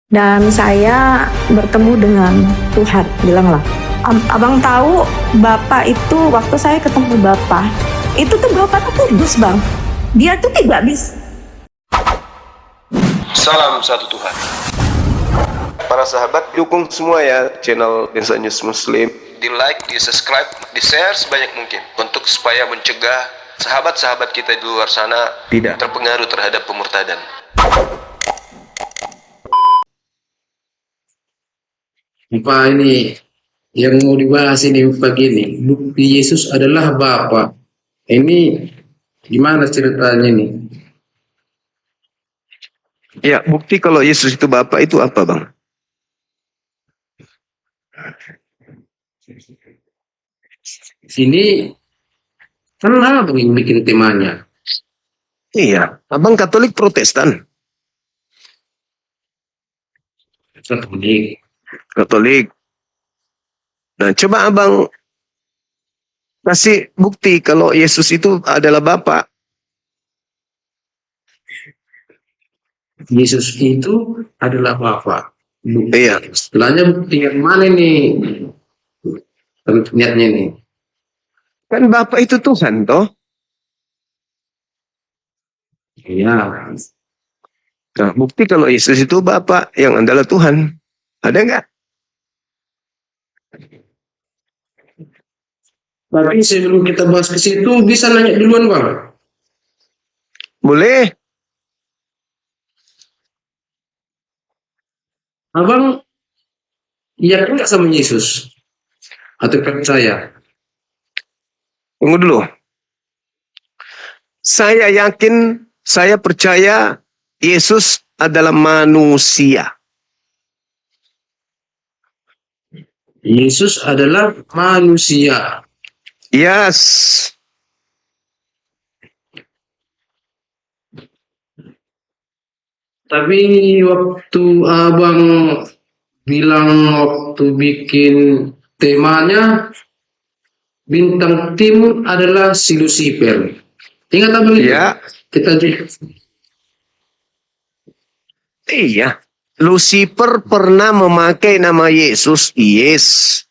dan saya bertemu dengan Tuhan. Bilanglah, abang tahu Bapak itu waktu saya ketemu Bapak, itu tuh Bapak tuh kudus bang. Dia tuh tidak bisa. Salam satu Tuhan. Para sahabat, dukung semua ya channel Lensa News Muslim. Di like, di subscribe, di share sebanyak mungkin untuk supaya mencegah sahabat-sahabat kita di luar sana tidak terpengaruh terhadap pemurtadan. Apa ini yang mau dibahas ini pagi ini? Bukti Yesus adalah Bapa. Ini gimana ceritanya nih? Ya, bukti kalau Yesus itu Bapa itu apa, Bang? Sini kan abang yang bikin temanya. Iya, Abang Katolik Protestan. Katolik. Katolik. Nah, coba Abang kasih bukti kalau Yesus itu adalah Bapa. Yesus itu adalah Bapa. Iya. Setelahnya bukti yang mana nih? Niatnya nih. Kan Bapa itu Tuhan, toh? Iya. Nah, bukti kalau Yesus itu Bapa yang adalah Tuhan. Ada nggak? Tapi sebelum kita bahas ke situ, bisa nanya duluan Bang. Boleh. Abang yakin nggak sama Yesus? Atau percaya? Tunggu dulu. Saya yakin, saya percaya Yesus adalah manusia. Yesus adalah manusia. Yes. Tapi waktu abang bilang waktu bikin temanya bintang timur adalah si Lucifer. Ingat abang itu? Ya. Kita Iya. Lucifer pernah memakai nama Yesus. Yes.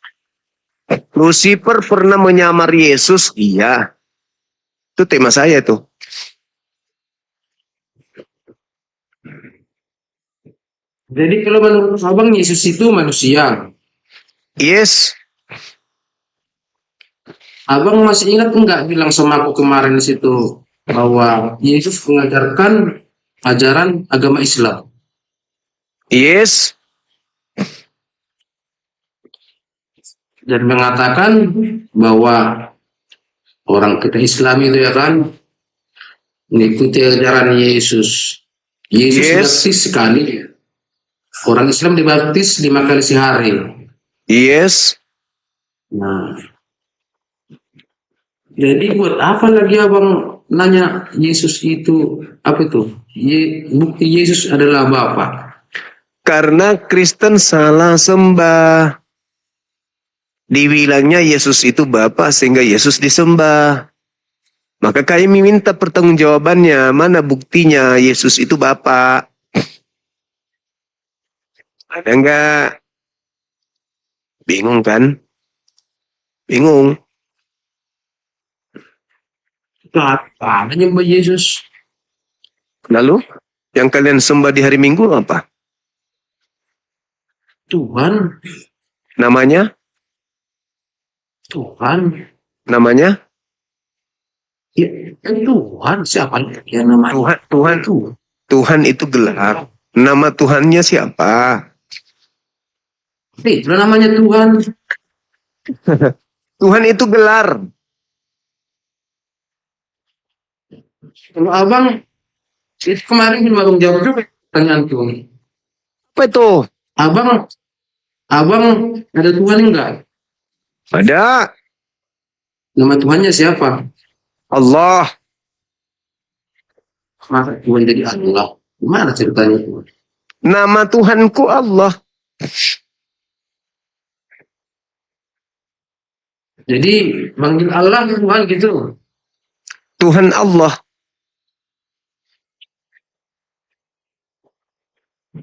Lucifer pernah menyamar Yesus. Iya. Itu tema saya tuh. Jadi kalau menurut abang Yesus itu manusia. Yes. Abang masih ingat enggak bilang sama aku kemarin di situ bahwa Yesus mengajarkan ajaran agama Islam. Yes. Dan mengatakan bahwa orang kita Islam itu ya kan mengikuti ajaran Yesus. Yesus Yes. baptis sekali. Orang Islam dibaptis 5 kali sehari. Yes. Nah, jadi buat apa lagi abang nanya Yesus itu apa itu? Bukti Yesus adalah Bapa. Karena Kristen salah sembah. Dibilangnya Yesus itu Bapa sehingga Yesus disembah. Maka kami minta pertanggungjawabannya. Mana buktinya Yesus itu Bapa? Ada enggak? Bingung kan? Bingung. Apa nyembah Yesus? Lalu yang kalian sembah di hari Minggu apa? Tuhan. Namanya? Tuhan. Namanya? Ya, Tuhan siapa yang namanya? Tuhan itu gelar. Nama Tuhannya siapa? Itu namanya Tuhan. Tuhan itu gelar. Kalau abang itu kemarin belum abang jawab juga pertanyaan tuh. Apa itu? Abang ada Tuhan enggak? Ada. Nama Tuhannya siapa? Allah. Masa Tuhan jadi Allah? Gimana ceritanya? Nama Tuhanku Allah. Jadi manggil Allah Tuhan gitu. Tuhan Allah.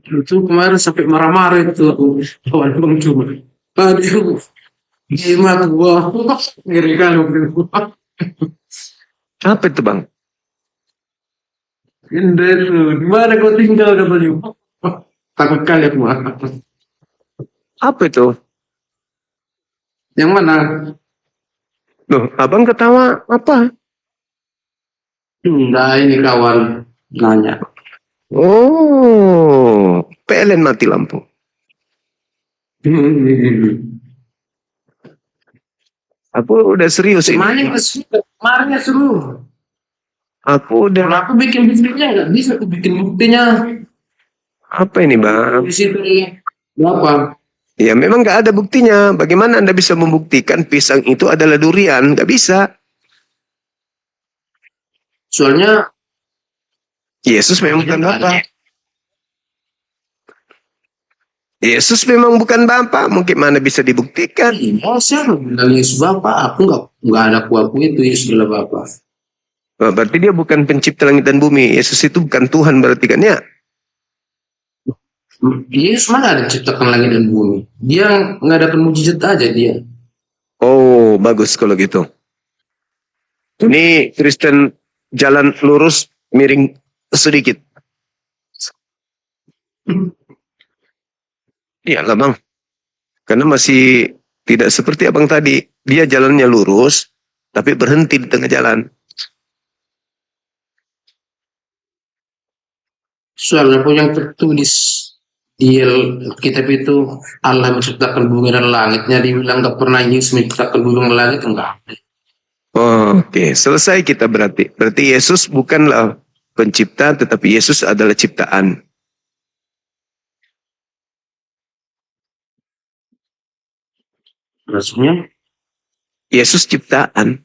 Itu kemarin sampai marah-marah itu aku kawan Bang Cuma. Aduh, jimat gua. Ngeri kali waktu itu. Apa itu bang? Indra itu, di mana kau tinggal katanya? Takut kali aku. Apa itu? Yang mana? Loh, abang ketawa apa? Nah, ini kawan nanya. Oh, PLN mati lampu. Aku udah serius ini. Kemarin seru. Aku udah. Kalau aku bikin buktinya nggak bisa aku bikin buktinya. Apa ini bang? Di situ berapa? Ya memang nggak ada buktinya. Bagaimana Anda bisa membuktikan pisang itu adalah durian? Nggak bisa. Soalnya Yesus memang bukan Bapa. Yesus memang bukan Bapa. Mungkin mana bisa dibuktikan? oh siapa bilang Yesus Bapak? Aku nggak ada kuaku itu Yesus adalah Bapak. Oh, berarti dia bukan pencipta langit dan bumi. Yesus itu bukan Tuhan berarti kan ya? Yesus mana ada ciptakan langit dan bumi? Dia ngadakan mujizat aja dia. Oh, bagus kalau gitu. Ini Kristen jalan lurus miring sedikit. Iyalah bang. Karena masih tidak seperti abang tadi. Dia jalannya lurus, tapi berhenti di tengah jalan. Soalnya pun yang tertulis di kitab itu Allah menciptakan bumi dan langitnya dibilang nggak pernah Yesus menciptakan bumi dan langit enggak. Oke, selesai kita berarti. Berarti Yesus bukanlah pencipta, tetapi Yesus adalah ciptaan. Maksudnya Yesus ciptaan.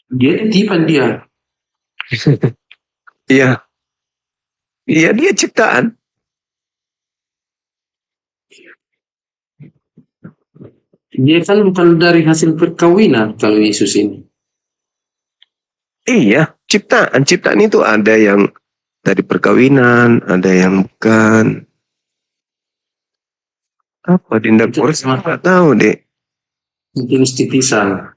dia titipan dia. Iya. Iya, dia ciptaan. Dia kan bukan dari hasil perkawinan kalau Yesus ini. Iya, ciptaan. Ciptaan itu ada yang dari perkawinan, ada yang bukan. Apa Dinda Kores? Nggak tahu deh. Jenis titisan.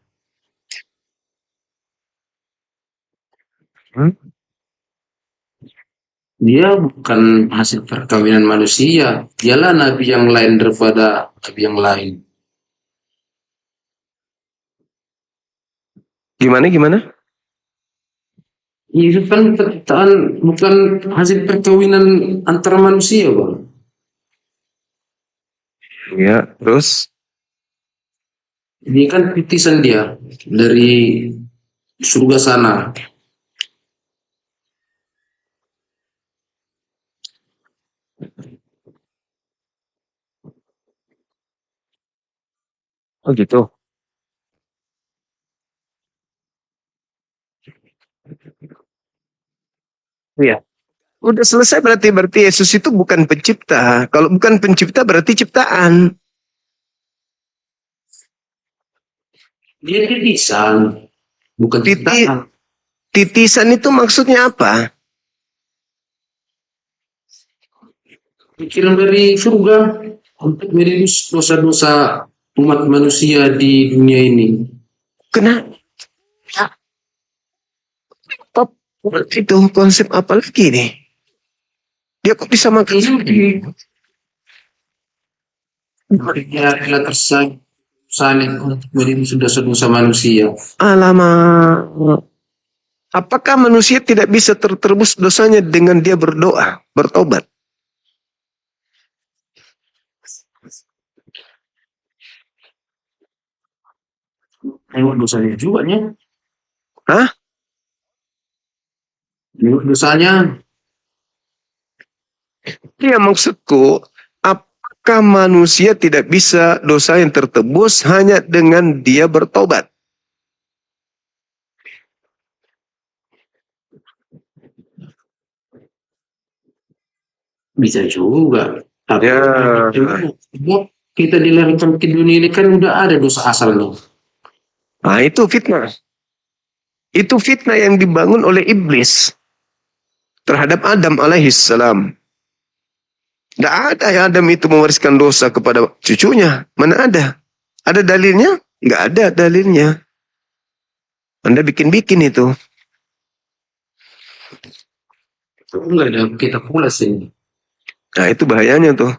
Dia bukan hasil perkawinan manusia. Dialah nabi yang lain daripada nabi yang lain. Gimana? Itu kan ciptaan bukan hasil perkawinan antara manusia, Bang. Ya, terus? Dia kan titisan dia dari surga sana. Oh gitu. Iya. Udah selesai berarti Yesus itu bukan pencipta. Kalau bukan pencipta berarti ciptaan. Dia titisan, bukan ciptaan. Titisan itu maksudnya apa? Pikiran dari surga untuk menebus dosa-dosa umat manusia di dunia ini. Kenapa? Itu konsep apa lagi nih? Dia kok bisa makan sendiri? Dia rela tersalib untuk menebus dosa-dosa manusia. Alamak. Apakah manusia tidak bisa tertebus dosanya dengan dia berdoa, bertobat? Tengok dosanya juga nya. Hah? Tengok dosanya. Iya maksudku, apakah manusia tidak bisa dosa yang tertebus hanya dengan dia bertobat? Bisa juga. Tapi Ya. kita dilahirkan ke dunia ini kan udah ada dosa asalnya. Nah itu fitnah. Itu fitnah yang dibangun oleh iblis. terhadap Adam alaihissalam. Tidak ada yang Adam itu mewariskan dosa kepada cucunya. Mana ada? Ada dalilnya? Nggak ada dalilnya. Anda bikin-bikin itu. Enggak ada kita pula sih. Nah itu bahayanya tuh.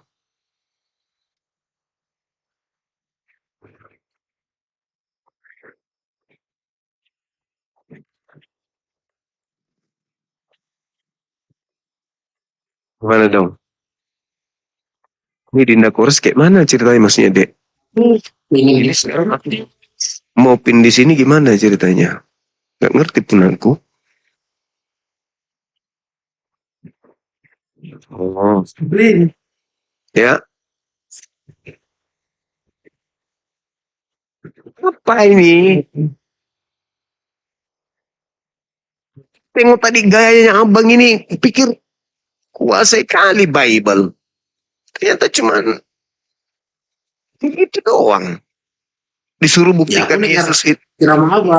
Gimana dong? Ini Dinda Kores kayak mana ceritanya maksudnya, Dek? Ini sekarang Mau pin di sini gimana ceritanya? Nggak ngerti pun aku. Oh, ya. Apa ini? Tengok tadi gayanya abang ini, pikir kuasai kali Bible. Ternyata cuman itu doang. Disuruh buktikan Ya, Yesus itu. ceramah apa?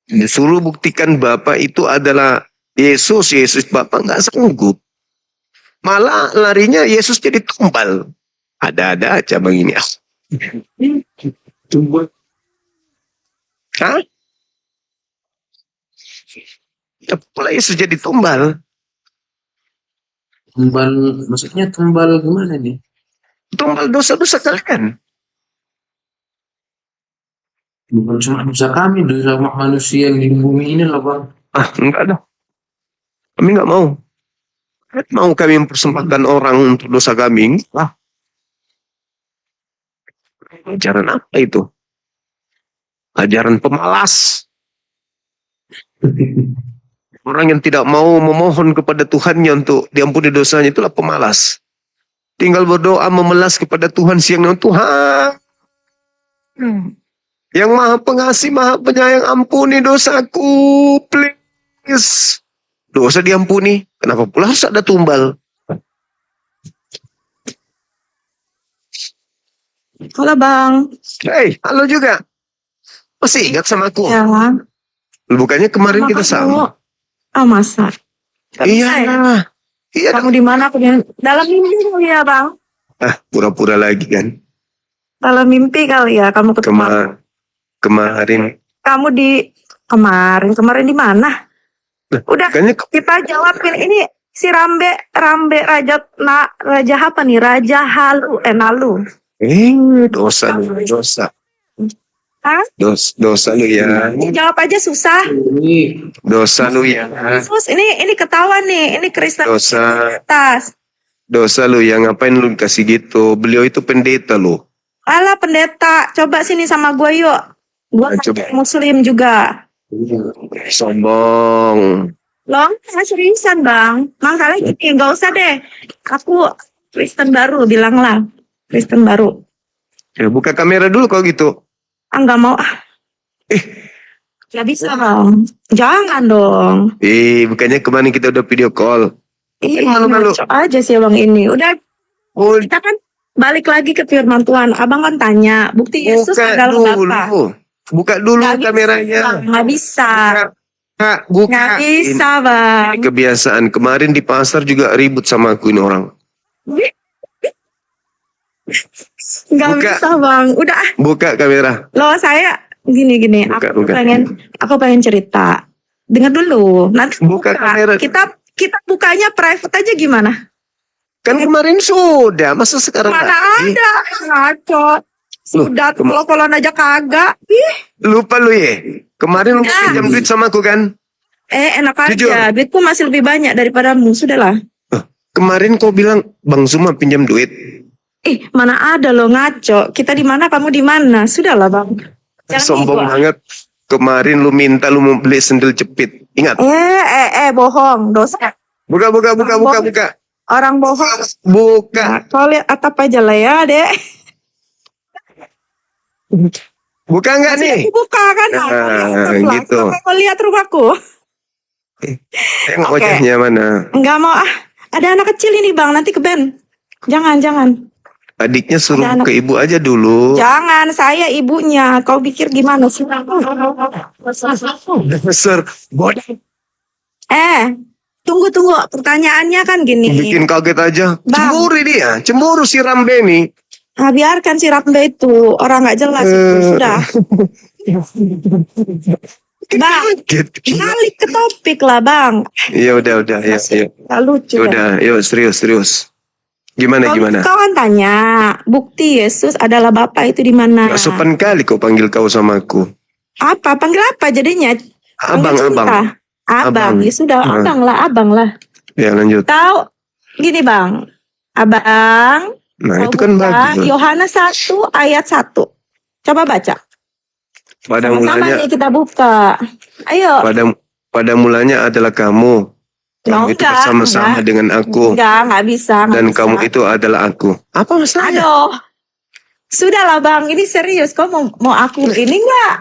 Disuruh buktikan Bapa itu adalah Yesus. Yesus Bapa nggak sanggup. Malah larinya Yesus jadi tumbal. Ada-ada aja bang ini. Coba Hah? Ya, pula Yesus jadi tumbal. tumbal, maksudnya tumbal gimana nih? Tumbal dosa-dosa kalian. Bukan cuma dosa kami, dosa manusia yang di bumi ini lah bang. Ah, enggak dah. Kami nggak mau. Mau kami mempersembahkan orang untuk dosa kami? Ah. Ajaran apa itu? Ajaran pemalas. Orang yang tidak mau memohon kepada Tuhannya untuk diampuni dosanya itulah pemalas. Tinggal berdoa memelas kepada Tuhan siang dan Tuhan. Yang maha pengasih, maha penyayang, ampuni dosaku, please. Dosa diampuni. Kenapa pula harus ada tumbal? Halo Bang. Hei, halo juga. Masih ingat sama aku? Ya. Bukannya kemarin kita sama. Oh masa? Iya. Iya. Kamu di mana? Aku di dalam mimpi kali ya Bang. Ah, pura-pura lagi kan. Dalam mimpi kali ya kamu ketemu. Kemarin. Kamu di kemarin di mana? Udah Kayaknya kita jawabin ini si Rambe Raja apa nih? Raja Nalu. Dosa lu, dosa. Hah? Dosa lu ya. Jawab aja susah. Ini Dosa lu ya. Sus, ini ketahuan nih. Ini Kristen Dosa. tas. Dosa lu ya, ngapain lu kasih gitu? Beliau itu pendeta lu. Alah pendeta, coba sini sama gue yuk. Gue Coba. Muslim juga. Sombong. Loh, saya seriusan bang. Masalahnya gini, gak usah deh. Aku Kristen baru, bilanglah. Kristen baru. Ya, buka kamera dulu kalau gitu. Ah, gak mau. Gak bisa bang. Jangan dong. Bukannya kemarin kita udah video call. Malu-malu. Ngaco aja sih bang ini. Udah, Oh, kita kan balik lagi ke firman Tuhan. Abang kan tanya, bukti Yesus adalah Bapa. Buka dulu Nggak kameranya. Nggak bisa. Buka. Nggak bisa bang. Ini kebiasaan. Kemarin di pasar juga ribut sama aku ini orang. Nggak Buka. bisa bang. Udah. Buka kamera. Loh saya gini. Buka. Aku pengen cerita. Dengar dulu. Nanti Buka kamera. Kita bukanya private aja gimana? Kan kemarin sudah. Masa sekarang Mana lagi? ada? Ngaco. Sudah Loh, kalau aja kagak. Ih, lupa lu ya. Kemarin lu Nah. pinjam duit sama aku kan? enak Jujur. aja. Duitku masih lebih banyak daripadamu. Sudahlah. Kemarin kau bilang Bang Suma pinjam duit. Mana ada lo ngaco. Kita di mana, kamu di mana? Sudahlah bang. Jangan Sombong gitu. banget. Kemarin lu minta lu mau beli sendal jepit. Ingat? Bohong. Dosa. Buka. Orang bohong. Buka. Nah, kau lihat atap aja lah ya, Dek. Buka nggak nih? Aku buka kan. Gitu. Kau lihat rumahku. Tengok Oke. wajahnya mana? Enggak mau Ada anak kecil ini bang. Nanti ke band. Jangan. Adiknya suruh Ada anak- ke ibu aja dulu. Jangan. Saya ibunya. Kau pikir gimana sih? Besar. Bodoh. Tunggu. Pertanyaannya kan gini. Bikin kaget aja. Bang. Cemburu dia. Cemburu si Rambeni. Nah, biarkan si Rambe itu. Orang nggak jelas itu. Sudah. Bang, balik ke topik lah, Bang. Iya udah. Ya, yuk. Nggak lucu. Udah, yuk serius. Gimana? Kau kan tanya, bukti Yesus adalah Bapa itu di mana? Gak sopan kali kau panggil kau sama aku. Apa? Panggil apa jadinya? Abang. Abang. Ya sudah, abang lah. Ya lanjut. Tahu gini, Bang. Abang. Nah Kau itu kan buka bagus. Yohanes 1 ayat 1. Coba baca. Pada Sama-sama mulanya, nih kita buka. Ayo. pada mulanya adalah kamu. Kamu itu enggak, bersama-sama dengan aku. Nggak bisa. Dan kamu itu adalah aku. Apa masalahnya? Aduh. Sudahlah, Bang. Ini serius. Kau mau aku ini nggak?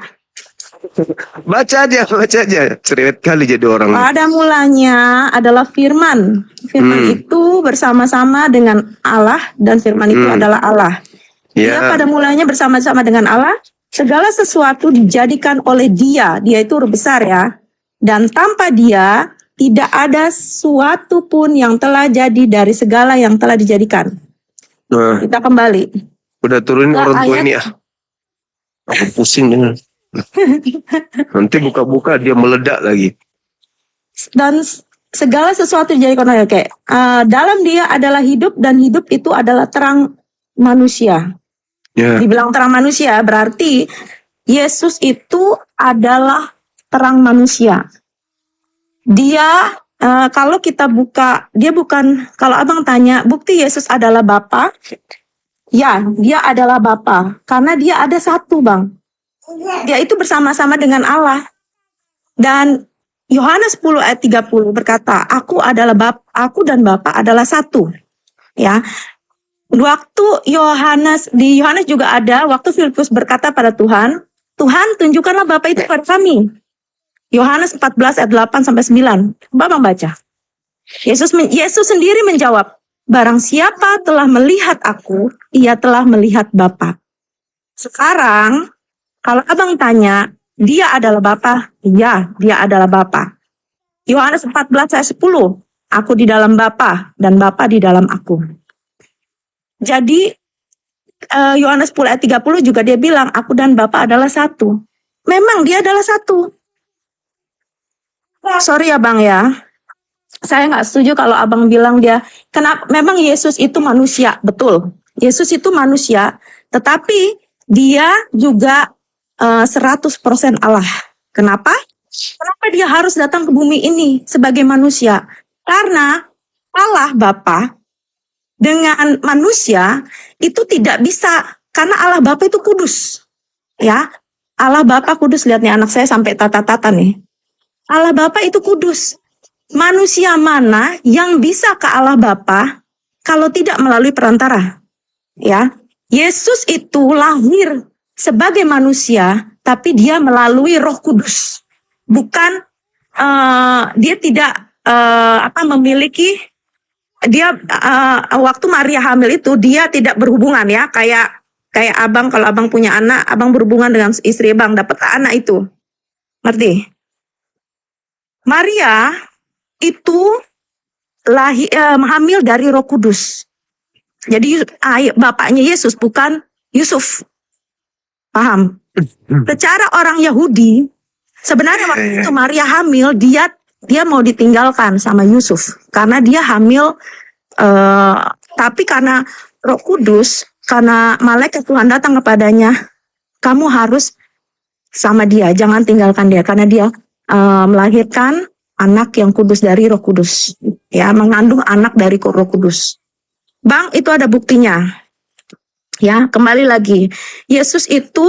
Baca aja. Cerewet kali jadi orang. Pada mulanya adalah firman. Firman itu bersama-sama dengan Allah dan firman itu adalah Allah. Dia Ya. pada mulanya bersama-sama dengan Allah. Segala sesuatu dijadikan oleh Dia. Dia itu huruf besar ya. Dan tanpa Dia tidak ada suatu pun yang telah jadi dari segala yang telah dijadikan. Nah, Kita kembali. udah turunin Nah, orang tua ayat- ini ah. Aku pusing dengan. Nanti buka-buka dia meledak lagi. Dan segala sesuatu dijadikan oleh dalam Dia adalah hidup dan hidup itu adalah terang manusia. Ya. Dibilang terang manusia berarti Yesus itu adalah terang manusia. Dia kalau kita buka, dia bukan, kalau abang tanya bukti Yesus adalah Bapa, ya dia adalah Bapa karena dia ada satu, Bang. Dia itu bersama-sama dengan Allah. Dan Yohanes 10 ayat 30 berkata, aku dan Bapa adalah satu. Ya. Waktu di Yohanes juga ada waktu Filipus berkata pada Tuhan, Tuhan tunjukkanlah Bapa itu pada kami. Yohanes 14 ayat 8 sampai 9. Coba Bang baca. Yesus sendiri menjawab, barang siapa telah melihat aku, ia telah melihat Bapa. Sekarang kalau abang tanya, dia adalah Bapa? Iya, dia adalah Bapa. Yohanes 14 ayat 10. Aku di dalam Bapa dan Bapa di dalam aku. Jadi Yohanes 10 ayat 30 juga dia bilang, aku dan Bapa adalah satu. Memang dia adalah satu. Sorry ya Bang ya. Saya nggak setuju kalau abang bilang kenapa, memang Yesus itu manusia, betul. Yesus itu manusia, tetapi dia juga 100% Allah. Kenapa? Kenapa dia harus datang ke bumi ini sebagai manusia? Karena Allah Bapa dengan manusia itu tidak bisa, karena Allah Bapa itu kudus. Ya, Allah Bapa kudus. Lihat nih anak saya sampai tata-tata nih. Allah Bapa itu kudus. Manusia mana yang bisa ke Allah Bapa kalau tidak melalui perantara? Ya, Yesus itu lahir sebagai manusia, tapi dia melalui Roh Kudus. Bukan dia tidak memiliki dia waktu Maria hamil itu dia tidak berhubungan ya, kayak abang, kalau abang punya anak, abang berhubungan dengan istri abang, dapat anak itu. Ngerti? Maria itu hamil dari Roh Kudus. Jadi bapaknya Yesus bukan Yusuf. Paham? Secara orang Yahudi, sebenarnya waktu itu Maria hamil, dia mau ditinggalkan sama Yusuf karena dia hamil, tapi karena Roh Kudus, karena malaikat Tuhan datang kepadanya, kamu harus sama dia, jangan tinggalkan dia, karena dia melahirkan anak yang kudus dari Roh Kudus, ya, mengandung anak dari Roh Kudus. Bang, itu ada buktinya. Ya, kembali lagi, Yesus itu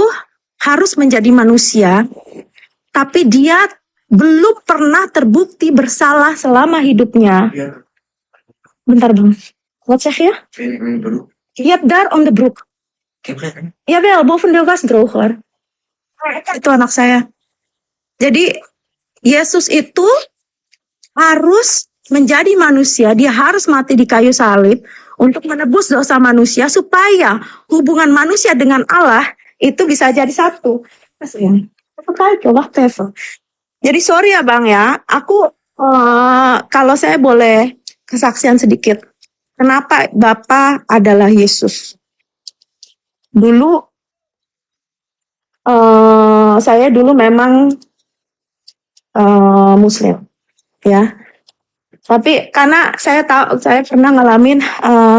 harus menjadi manusia, tapi dia belum pernah terbukti bersalah selama hidupnya. Bentar Bang, wat zeg je? Je hebt daar om de broek. Jawel, boven de was droger. Itu anak saya. Jadi Yesus itu harus menjadi manusia, dia harus mati di kayu salib untuk menebus dosa manusia supaya hubungan manusia dengan Allah itu bisa jadi satu. Jadi sorry ya Bang ya, aku Kalau saya boleh kesaksian sedikit, kenapa Bapak adalah Yesus? Dulu saya dulu memang Muslim, ya. Tapi karena saya tahu, saya pernah ngalamin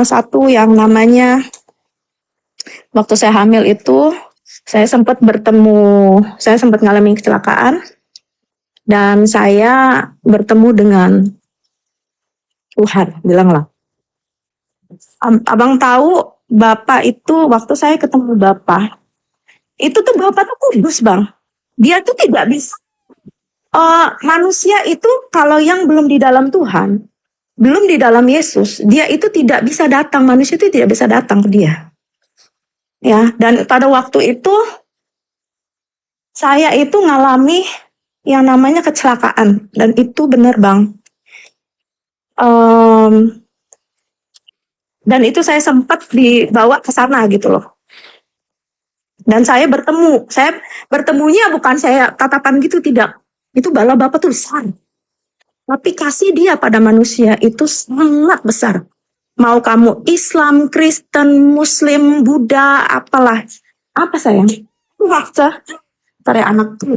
satu yang namanya waktu saya hamil itu, saya sempat ngalamin kecelakaan dan saya bertemu dengan Tuhan, bilanglah. Abang tahu Bapak itu waktu saya ketemu Bapak, itu tuh Bapak tuh kudus, Bang. Dia tuh tidak bisa. Manusia itu kalau yang belum di dalam Tuhan, belum di dalam Yesus, dia itu tidak bisa datang. Manusia itu tidak bisa datang ke dia. Ya, dan pada waktu itu saya itu ngalami yang namanya kecelakaan, dan itu benar, Bang. Dan itu saya sempat dibawa ke sana gitu loh. Dan saya bertemunya bukan saya tatapan gitu, tidak. Itu bala Bapak tuh besar. Tapi kasih dia pada manusia itu sangat besar. Mau kamu Islam, Kristen, Muslim, Buddha, apalah. Apa sayang? Waktu tarik anak tuh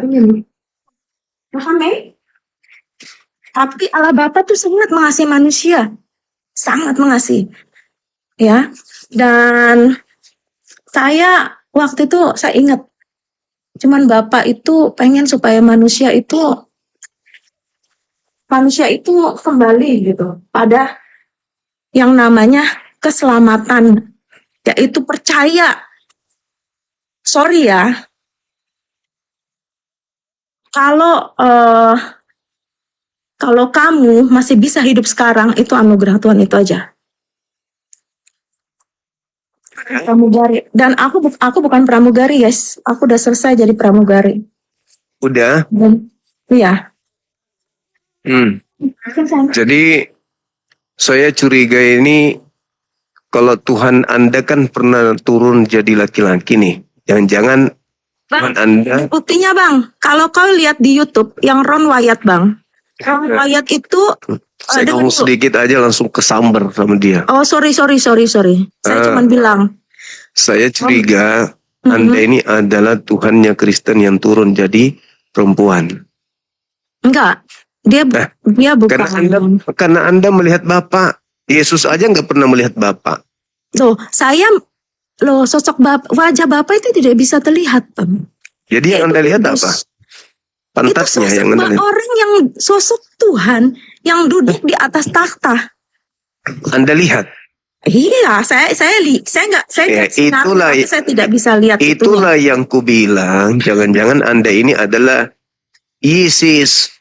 ini nih. Paham ya? Tapi Allah Bapa tuh sangat mengasihi manusia. Sangat mengasihi. Ya. Dan saya waktu itu saya ingat, cuman Bapak itu pengen supaya manusia itu kembali gitu pada yang namanya keselamatan, yaitu percaya. Sorry ya, kalau kamu masih bisa hidup sekarang, itu anugerah Tuhan, itu aja. Pramugari. Dan aku bukan pramugari, guys. Aku udah selesai jadi pramugari. Udah. Iya. Jadi saya curiga ini kalau Tuhan Anda kan pernah turun jadi laki-laki nih. Jangan-jangan Tuhan Anda. Buktinya, Bang, kalau kau lihat di YouTube yang Ron Wyatt, Bang. Ron Wyatt itu Saya ngomong sedikit aja langsung kesamber sama dia. Oh, sorry. Saya cuma bilang. Saya curiga Anda ini adalah Tuhannya Kristen yang turun jadi perempuan. Enggak. Dia bukan. Karena Anda melihat Bapak. Yesus aja nggak pernah melihat Bapak. Sosok wajah Bapak itu tidak bisa terlihat, Bang. Jadi yang Anda lihat apa? Pantatnya yang Anda lihat. Orang yang sosok Tuhan yang duduk di atas takhta. Anda lihat? Iya, saya tidak bisa lihat. Itulah yang ku bilang, jangan-jangan Anda ini adalah Yesus.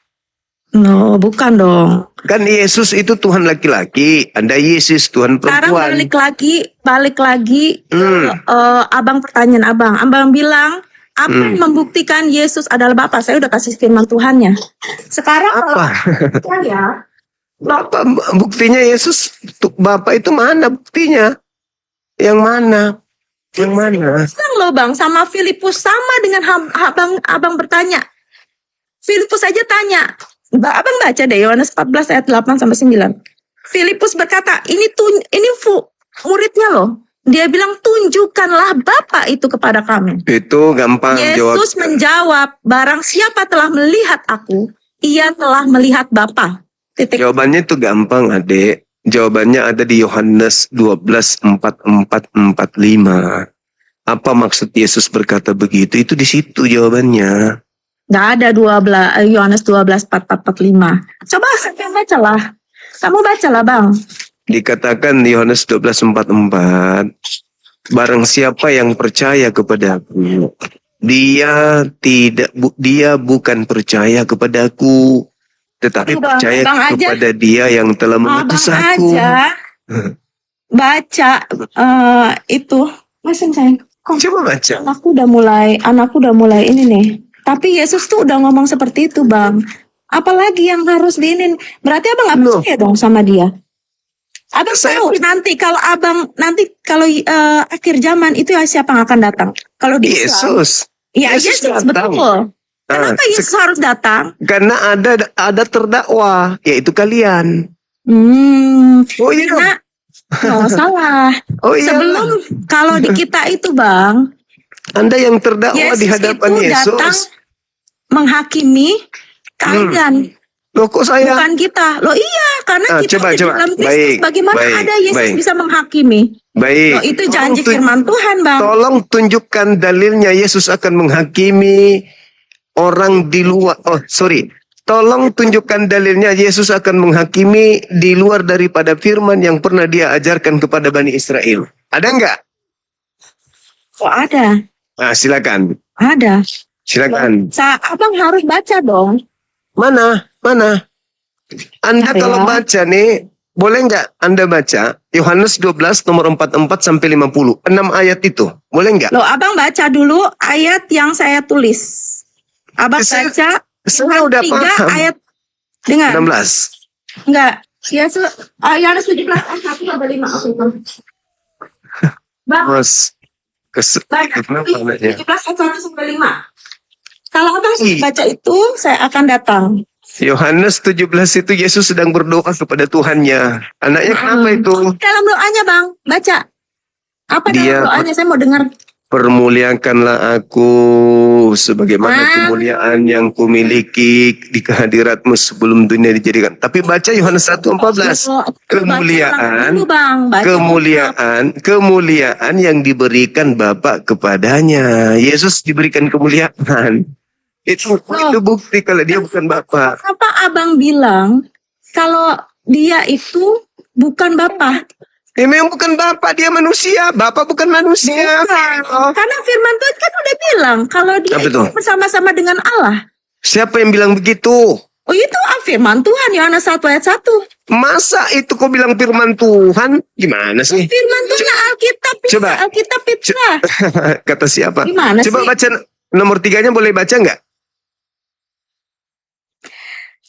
No, bukan dong. Kan Yesus itu Tuhan laki-laki, Anda Yesus Tuhan perempuan. Sekarang balik lagi. Abang pertanyaan abang. Abang bilang, apa yang membuktikan Yesus adalah Bapa? Saya udah kasih firman Tuhannya. Sekarang apa? Saya Bapak, buktinya Yesus Bapak itu mana buktinya? Yang mana? Yang mana? Loh, Bang, sama Filipus sama dengan abang bertanya. Filipus aja tanya. Abang baca deh Yohanes 14 ayat 8 sampai 9. Filipus berkata, ini muridnya loh. Dia bilang, tunjukkanlah Bapa itu kepada kami. Itu gampang jawab. Yesus menjawab, barang siapa telah melihat aku, ia telah melihat Bapa. Titik. Jawabannya itu gampang, Adek. Jawabannya ada di Yohanes 12:44-45. Apa maksud Yesus berkata begitu? Itu di situ jawabannya. Gak ada Yohanes 12:44-45. Coba kamu bacalah. Kamu bacalah, Bang. Dikatakan di Yohanes 12:44, barang siapa yang percaya kepadaku, dia bukan percaya kepadaku, tetapi percaya kepada dia yang telah mengutus aku. Baca itu. Masih sayang. Coba baca. Anakku udah mulai ini nih. Tapi Yesus tuh udah ngomong seperti itu, Bang. Apalagi yang harus diinin? Berarti abang nggak percaya dong sama dia. Abang tahu nanti kalau akhir zaman itu siapa yang akan datang? Kalau di Yesus. Iya, Yesus betul. Kenapa Yesus harus datang? Karena ada terdakwa, yaitu kalian. Oh iya. Karena, salah. Oh iya. Sebelum, kalau di kita itu Bang, Anda yang terdakwa Yesus di hadapan itu datang Yesus. menghakimi kalian. Loh kok saya? Bukan kita. Loh iya, karena kita Coba. di dalam Kristus. Baik, Bagaimana baik, ada Yesus baik. bisa menghakimi? Baik. Loh itu janji Tolong firman Tuhan Bang. Tolong tunjukkan dalilnya Yesus akan menghakimi orang di luar. Tolong tunjukkan dalilnya Yesus akan menghakimi di luar daripada firman yang pernah dia ajarkan kepada Bani Israel. Ada enggak? Oh ada. Nah, silakan. Ada. Silakan. Abang harus baca dong. Mana? Anda Ya. kalau baca nih, boleh nggak Anda baca Yohanes 12 nomor 44 sampai 50. 6 ayat itu. Boleh nggak? Loh abang baca dulu ayat yang saya tulis. Abang Saya- baca Saya udah 3 paham. ayat. Dengar. 16. Enggak. Yohanes 17 ayat 1 sampai 5. Oke, Bang. Bang, Mas, baca. kenapa anaknya? 17 ayat 1 sampai 5. Kalau abang Ih. baca itu, saya akan datang. Yohanes 17 itu Yesus sedang berdoa kepada Tuhannya. Anaknya kenapa itu? Dalam doanya Bang, baca. Apa Dia- dalam doanya? Saya mau dengar. Permuliakanlah aku sebagaimana kemuliaan yang kumiliki di kehadiratmu sebelum dunia dijadikan. Tapi baca Yohanes 1:14. Oh, Kemuliaan, dulu, Bang. Baca. kemuliaan yang diberikan Bapa kepadanya. Yesus diberikan kemuliaan. Itu bukti kalau dia bukan Bapa. Kenapa abang bilang kalau dia itu bukan Bapa? Dia memang bukan Bapa, dia manusia. Bapa bukan manusia. Oh. Karena firman Tuhan kan udah bilang kalau dia Apa itu itu? bersama-sama dengan Allah. Siapa yang bilang begitu? Oh itu firman Tuhan Yohanes 1 ayat 1. Masa itu kau bilang firman Tuhan? Gimana sih? Firman Tuhan Alkitab. Coba. Alkitab itu lah. Kata siapa? Gimana Coba sih? baca nomor 3-nya, boleh baca nggak?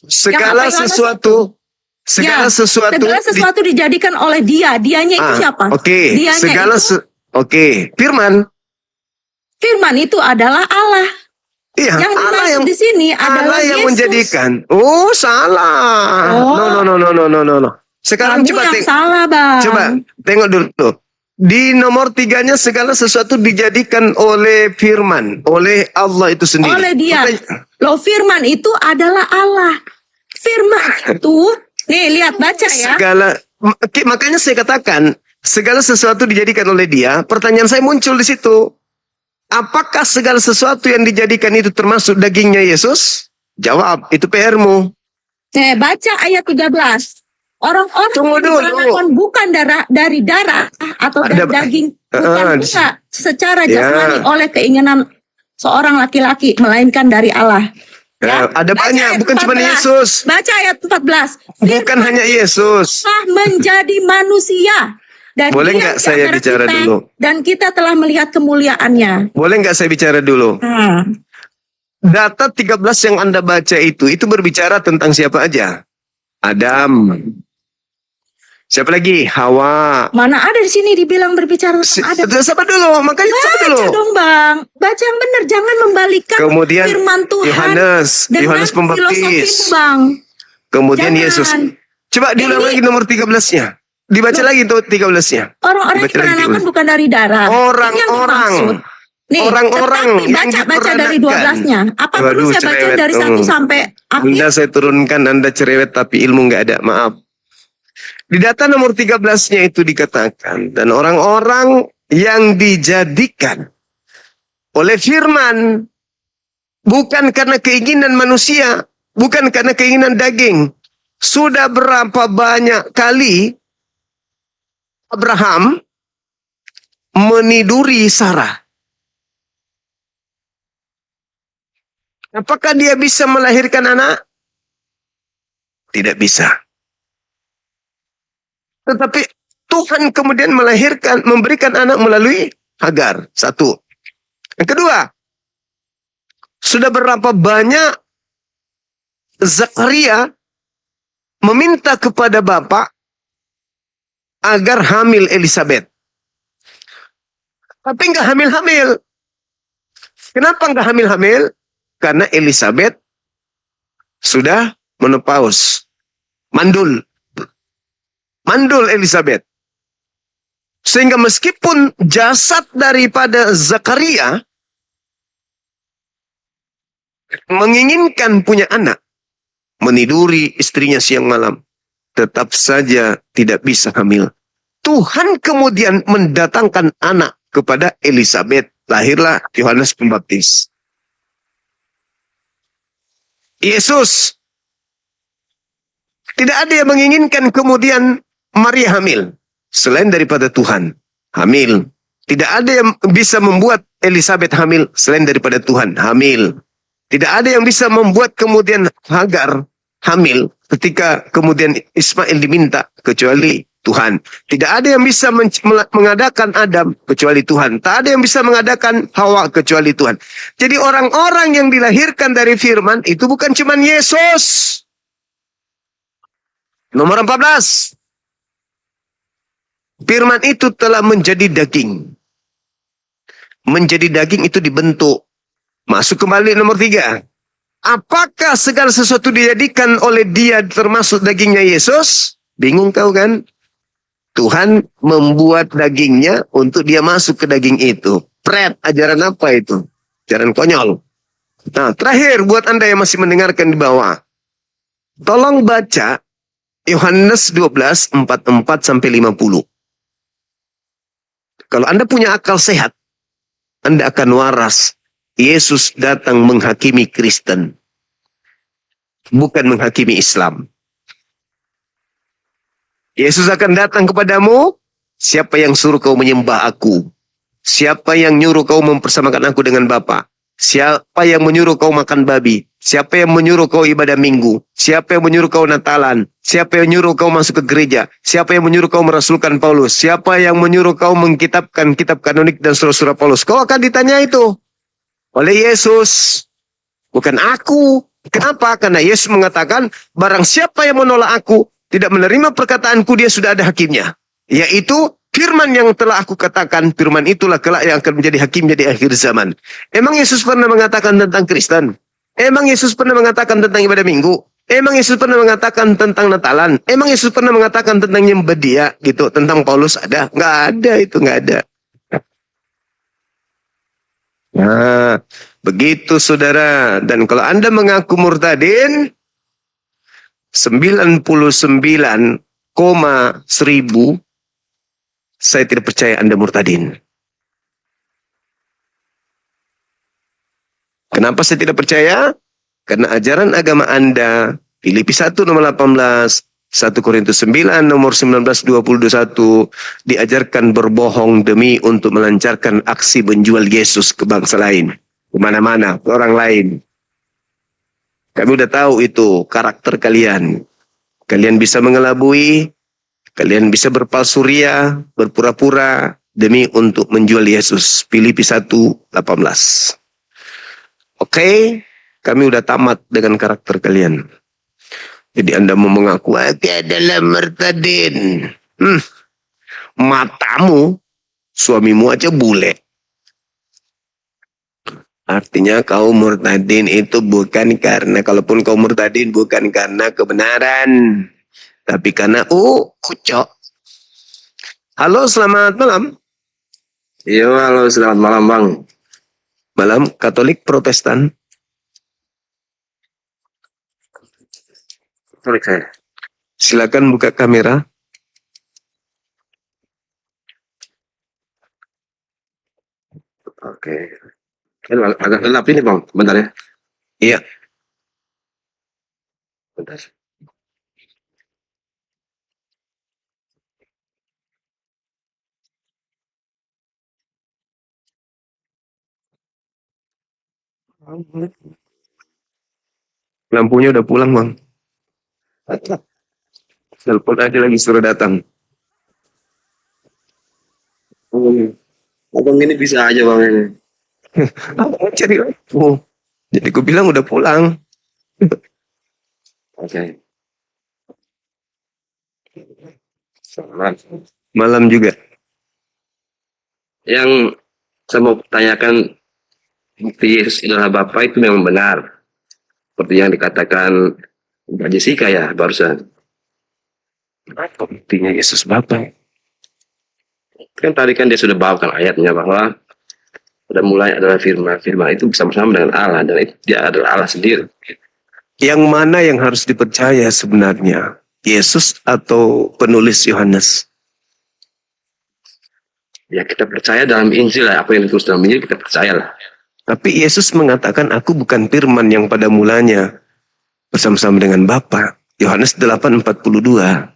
Segala Yang apa, sesuatu Segala sesuatu dijadikan oleh dia. Dianya itu siapa? Oke, Dianya itu, firman. firman itu adalah Allah. Iya, Yang Allah dimaksud yang di sini adalah Allah yang Yesus. menjadikan. Oh, salah. Oh. No. Sekarang Kamu coba yang salah, Bang. Coba tengok dulu. Di nomor 3-nya segala sesuatu dijadikan oleh firman, oleh Allah itu sendiri. Oleh dia. Makanya- Loh, firman itu adalah Allah. Firman itu, nih lihat baca ya. Makanya saya katakan segala sesuatu dijadikan oleh dia. Pertanyaan saya muncul di situ. Apakah segala sesuatu yang dijadikan itu termasuk dagingnya Yesus? Jawab, itu PR-mu. Baca ayat 13. Orang-orang Tunggu yang dulu. diperanakan bukan dari darah atau dari Ada- daging, bukan pula secara Ya. jasmani oleh keinginan seorang laki-laki, melainkan dari Allah. Ya, Ada baca banyak, ayat bukan cuma 14. Yesus. Baca ayat 14. Bukan hanya Yesus. Telah menjadi manusia. Dan Boleh dia nggak di saya antara bicara kita, dulu? Dan kita telah melihat kemuliaannya. Boleh nggak saya bicara dulu? Data 13 yang Anda baca itu berbicara tentang siapa aja? Adam. Siapa lagi? Hawa. Mana ada di sini dibilang berbicara tentang Adam. Sabar dulu, makanya sabar Baca dulu. dong Bang. Baca yang benar. Jangan membalikan Kemudian firman Tuhan dengan Yohanes Pembaptis. filosofimu, Bang. Kemudian Jangan. Yesus. Coba diulang Ini- lagi nomor 13-nya. Dibaca lagi tuh 13-nya. Orang-orang yang Baca lagi diperanakan dulu. bukan dari darah. Orang-orang. Ini yang dimaksud. Nih, Orang-orang tetapi yang baca dari diperanakan. 12-nya. Apa perlu Waduh, saya baca cerewet. dari 1 sampai akhir? Anda saya turunkan, Anda cerewet tapi ilmu nggak ada, maaf. Di data nomor 13-nya itu dikatakan, dan orang-orang yang dijadikan oleh firman, bukan karena keinginan manusia, bukan karena keinginan daging. Sudah berapa banyak kali Abraham meniduri Sarah? Apakah dia bisa melahirkan anak? Tidak bisa. Tetapi Tuhan kemudian memberikan anak melalui Hagar. 1. Yang kedua, sudah berapa banyak Zakaria meminta kepada Bapa agar hamil Elizabeth. Tapi nggak hamil-hamil. Kenapa nggak hamil-hamil? karena Elizabeth sudah menopause. Mandul. Mandul Elizabeth. Sehingga meskipun jasad daripada Zakaria menginginkan punya anak, meniduri istrinya siang malam, tetap saja tidak bisa hamil. Tuhan kemudian mendatangkan anak kepada Elizabeth. Lahirlah Yohanes Pembaptis. Yesus. Tidak ada yang menginginkan kemudian Maria hamil. Selain daripada Tuhan. Hamil. Tidak ada yang bisa membuat Elizabeth hamil. Selain daripada Tuhan. Hamil. Tidak ada yang bisa membuat kemudian Hagar hamil ketika kemudian Ismail diminta. Kecuali Tuhan. Tidak ada yang bisa mengadakan Adam kecuali Tuhan. Tak ada yang bisa mengadakan Hawa kecuali Tuhan. Jadi orang-orang yang dilahirkan dari firman itu bukan cuma Yesus. Nomor 14. Firman itu telah menjadi daging. Menjadi daging itu dibentuk. Masuk kembali nomor 3. Apakah segala sesuatu dijadikan oleh dia termasuk dagingnya Yesus? Bingung kau kan? Tuhan membuat dagingnya untuk dia masuk ke daging itu. Pret, ajaran apa itu? Ajaran konyol. Nah, terakhir buat Anda yang masih mendengarkan di bawah. Tolong baca Yohanes 12, 44-50. Kalau Anda punya akal sehat, Anda akan waras. Yesus datang menghakimi Kristen. Bukan menghakimi Islam. Yesus akan datang kepadamu. Siapa yang suruh kau menyembah aku? Siapa yang nyuruh kau mempersamakan aku dengan Bapa? Siapa yang menyuruh kau makan babi? Siapa yang menyuruh kau ibadah minggu? Siapa yang menyuruh kau Natalan? Siapa yang menyuruh kau masuk ke gereja? Siapa yang menyuruh kau merasulkan Paulus? Siapa yang menyuruh kau mengkitabkan kitab kanonik dan surah-surah Paulus? Kau akan ditanya itu oleh Yesus. Bukan aku. Kenapa? Karena Yesus mengatakan, barang siapa yang menolak aku, tidak menerima perkataanku, dia sudah ada hakimnya. Yaitu firman yang telah aku katakan, firman itulah kelak yang akan menjadi hakimnya di akhir zaman. Emang Yesus pernah mengatakan tentang Kristen? Emang Yesus pernah mengatakan tentang ibadah minggu? Emang Yesus pernah mengatakan tentang Natalan? Emang Yesus pernah mengatakan tentang nyembah dia gitu? Tentang Paulus ada? Nggak ada, itu nggak ada. Nah, begitu saudara. Dan kalau Anda mengaku murtadin, 99,1000 saya tidak percaya Anda murtadin. Kenapa saya tidak percaya? Karena ajaran agama Anda, Filipi 1 nomor 18, 1 Korintus 9 nomor 19, 20, 21, diajarkan berbohong demi untuk melancarkan aksi menjual Yesus ke bangsa lain. Kemana-mana, ke orang lain. Kami udah tahu itu karakter kalian. Kalian bisa mengelabui, kalian bisa berpalsu ria, berpura-pura demi untuk menjual Yesus. Filipi 1:18. Oke, kami udah tamat dengan karakter kalian. Jadi Anda mau mengaku aku adalah murtadin. Matamu, suamimu aja bule. Artinya kau murtadin itu bukan karena, kalaupun kau murtadin bukan karena kebenaran, tapi karena kucok. Halo, selamat malam. Iya, halo, selamat malam, Bang. Malam, Katolik Protestan. Katolik saya. Silakan buka kamera. Oke. Ini agak gelap ini, Bang. Bentar ya. Iya. Bentar. Lampunya udah pulang, Bang. Telepon aja lagi suruh datang. Abang ini bisa aja, Bang, ini. Mau cari lampu. Jadi gue bilang udah pulang. Oke. Selamat. Malam juga. Yang saya mau tanyakan, bukti Yesus adalah Bapa itu memang benar. Seperti yang dikatakan Mbak Jessica ya barusan. Apa buktinya Yesus Bapa? Kan tadi kan dia sudah bawakan ayatnya bahwa pada mulanya adalah firman. Firman itu bersama-sama dengan Allah dan itu dia adalah Allah sendiri. Yang mana yang harus dipercaya sebenarnya? Yesus atau penulis Yohanes? Ya kita percaya dalam Injil lah, apa yang ditulis dalam Injil kita percayalah. Tapi Yesus mengatakan aku bukan firman yang pada mulanya bersama-sama dengan Bapa. Yohanes 8:42.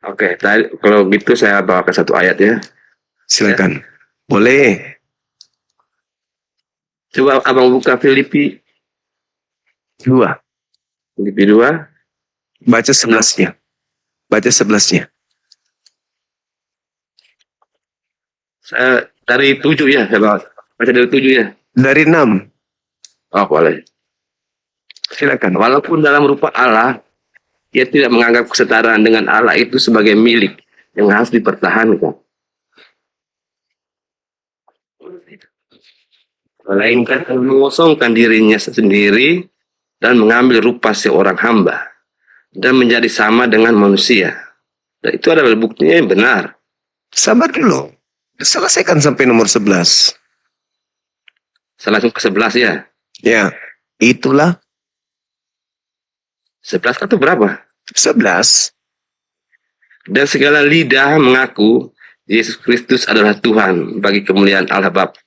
Oke, tadi kalau gitu saya bawakan satu ayat ya. Silakan. Boleh. Coba abang buka Filipi 2. 2. Baca 11-nya. Baca 11-nya. Saya dari 7 ya, saya bawa. Baca dari 7 ya. Dari 6. Oh, boleh. Silakan. Walaupun dalam rupa Allah, ia tidak menganggap kesetaraan dengan Allah itu sebagai milik yang harus dipertahankan. Melainkan mengosongkan dirinya sendiri dan mengambil rupa seorang hamba dan menjadi sama dengan manusia. Dan itu adalah buktinya yang benar. Sabar dulu. Selesaikan sampai nomor 11. Saya langsung ke 11 ya. Ya, itulah 11 itu berapa? 11. Dan segala lidah mengaku Yesus Kristus adalah Tuhan bagi kemuliaan Allah Bapa.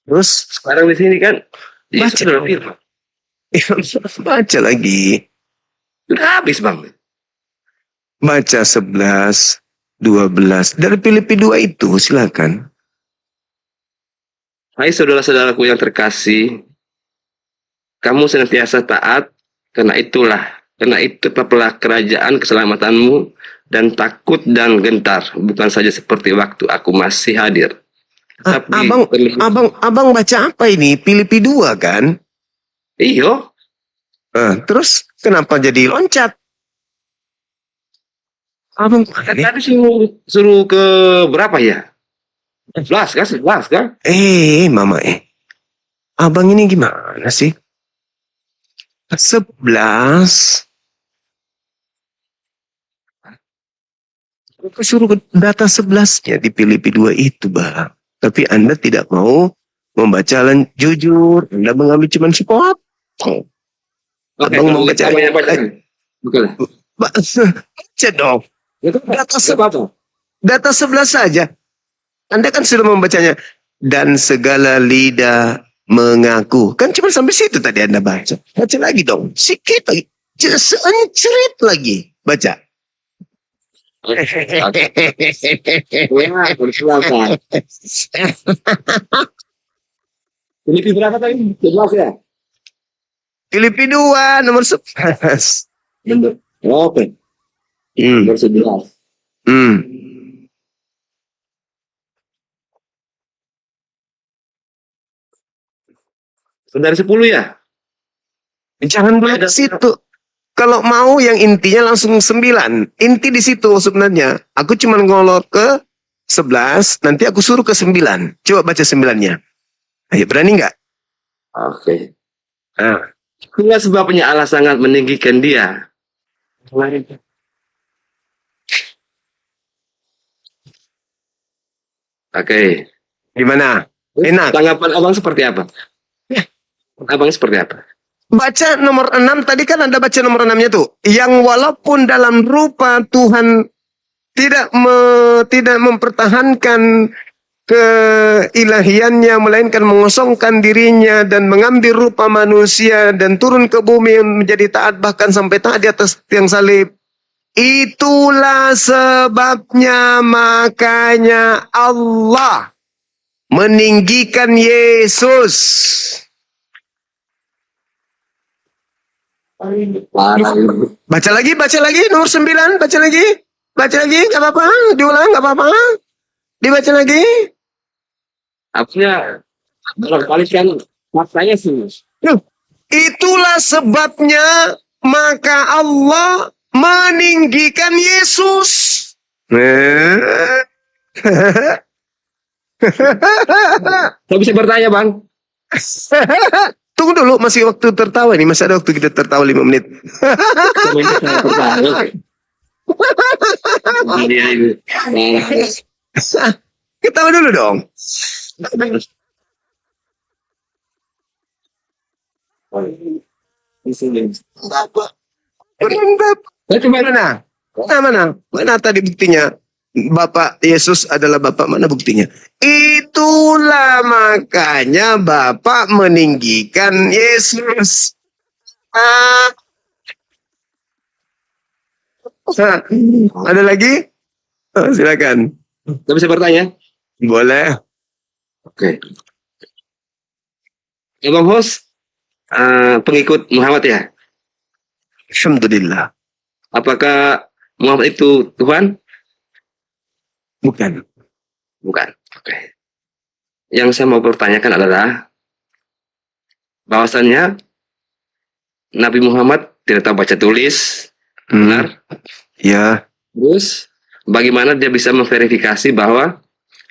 Terus Sekarang di sini kan Yesus Baca. adalah firman. baca lagi. Sudah habis bang. Baca 11, 12. Dari Filipi 2 itu silakan. Hai saudara-saudaraku yang terkasih, kamu senantiasa taat, karena itu tetaplah kerajaan keselamatanmu dan takut dan gentar, bukan saja seperti waktu aku masih hadir. Tapi Abang baca apa ini? Filipi 2 kan? iyo, Terus kenapa jadi loncat? Abang tadi suruh ke berapa ya? 11 kan? 11 kan? Mama Abang ini gimana sih? 11. Aku suruh ke data 11-nya di Filipi 2 itu, Bang. Tapi Anda tidak mau membaca jujur. Anda mengambil cuma sepotong. Oke, Abang mau baca. Bukan. Baca dong. Data 11 saja. Anda kan sudah membacanya. Dan segala lidah mengaku. Kan cuma sampai situ tadi Anda baca. Baca lagi dong. Sikit lagi. Cerit lagi. Baca. Filipi berapa tadi? 11 ya? Filipi 2 nomor 11. Oke, nomor 11. Dari 10 ya? Jangan dulu ke situ. Kalau mau yang intinya langsung 9. Inti di situ sebenarnya. Aku cuma ngolor ke 11. Nanti aku suruh ke 9. Coba baca 9-nya. Ayo, berani nggak? Oke. Itulah sebabnya Allah sangat meninggikan dia. Oke. Gimana? Enak. Tanggapan abang seperti apa? Abang seperti apa? Baca nomor 6. Tadi kan Anda baca nomor 6-nya tuh. Yang walaupun dalam rupa Tuhan tidak mempertahankan keilahiannya, melainkan mengosongkan dirinya dan mengambil rupa manusia dan turun ke bumi menjadi taat bahkan sampai taat di atas tiang salib. Itulah sebabnya makanya Allah meninggikan Yesus. Baca lagi nomor 9, baca lagi, nggak apa-apa, diulang nggak apa-apa, dibaca lagi. Artinya barangkali kan maksanya sih. Itulah sebabnya maka Allah meninggikan Yesus. Saya bisa bertanya, Bang? Tunggu dulu, masih waktu tertawa nih. Masih ada waktu kita tertawa 5 menit. Komentar saya bertanya. Iya, ini. Ketawa dulu dong. Mana? Mana tadi buktinya? Bapak Yesus adalah Bapak, mana buktinya? Itulah makanya Bapak meninggikan Yesus. Ah. Ada lagi? Oh, silakan. Saya bisa bertanya? Boleh. Oke. Ya, Bang Host, pengikut Muhammad ya? Alhamdulillah. Apakah Muhammad itu Tuhan? Bukan. Bukan. Oke. Yang saya mau pertanyakan adalah bahwasannya Nabi Muhammad tidak tahu baca tulis, benar? Ya. Terus bagaimana dia bisa memverifikasi bahwa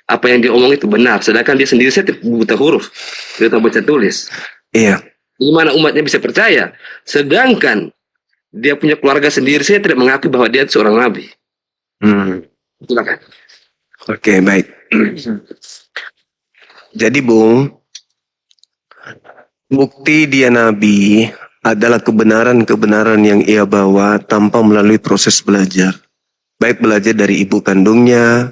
apa yang dia omong itu benar, sedangkan dia sendiri saya buta huruf, tidak tahu baca tulis. Iya. Gimana umatnya bisa percaya? Sedangkan dia punya keluarga sendiri, saya tidak mengakui bahwa dia seorang nabi. Silakan. Oke, baik. Jadi, Bung, bukti dia nabi adalah kebenaran-kebenaran yang ia bawa tanpa melalui proses belajar. Baik belajar dari ibu kandungnya,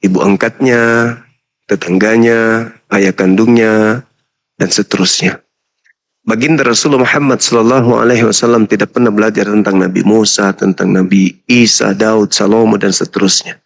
ibu angkatnya, tetangganya, ayah kandungnya, dan seterusnya. Baginda Rasulullah Muhammad SAW tidak pernah belajar tentang Nabi Musa, tentang Nabi Isa, Daud, Salomo, dan seterusnya.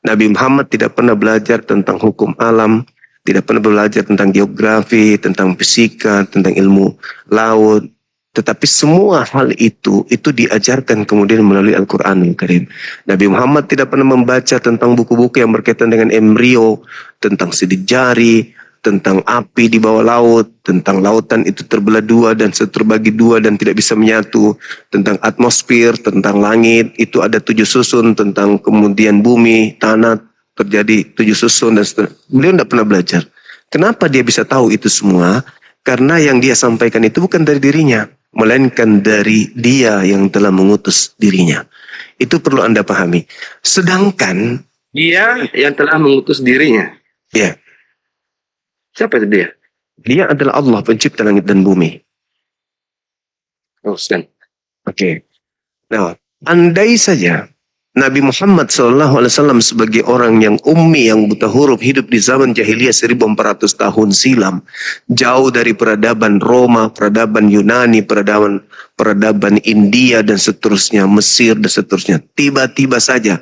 Nabi Muhammad tidak pernah belajar tentang hukum alam, tidak pernah belajar tentang geografi, tentang fisika, tentang ilmu laut. Tetapi semua hal itu diajarkan kemudian melalui Al-Quranul Karim. Nabi Muhammad tidak pernah membaca tentang buku-buku yang berkaitan dengan embrio, tentang sidik jari, tentang api di bawah laut, tentang lautan itu terbelah dua dan terbagi dua dan tidak bisa menyatu, tentang atmosfer, tentang langit, itu ada 7 susun, tentang kemudian bumi, tanah, terjadi 7 susun, dan seterusnya. Beliau tidak pernah belajar. Kenapa dia bisa tahu itu semua? Karena yang dia sampaikan itu bukan dari dirinya, melainkan dari dia yang telah mengutus dirinya. Itu perlu Anda pahami. Sedangkan Dia yang telah mengutus dirinya. ya, Siapa itu dia? dia adalah Allah pencipta langit dan bumi. Teruskan. Oke. Nah, andai saja Nabi Muhammad SAW sebagai orang yang ummi, yang buta huruf, hidup di zaman jahiliyah 1400 tahun silam, jauh dari peradaban Roma, peradaban Yunani, peradaban India dan seterusnya, Mesir dan seterusnya. Tiba-tiba saja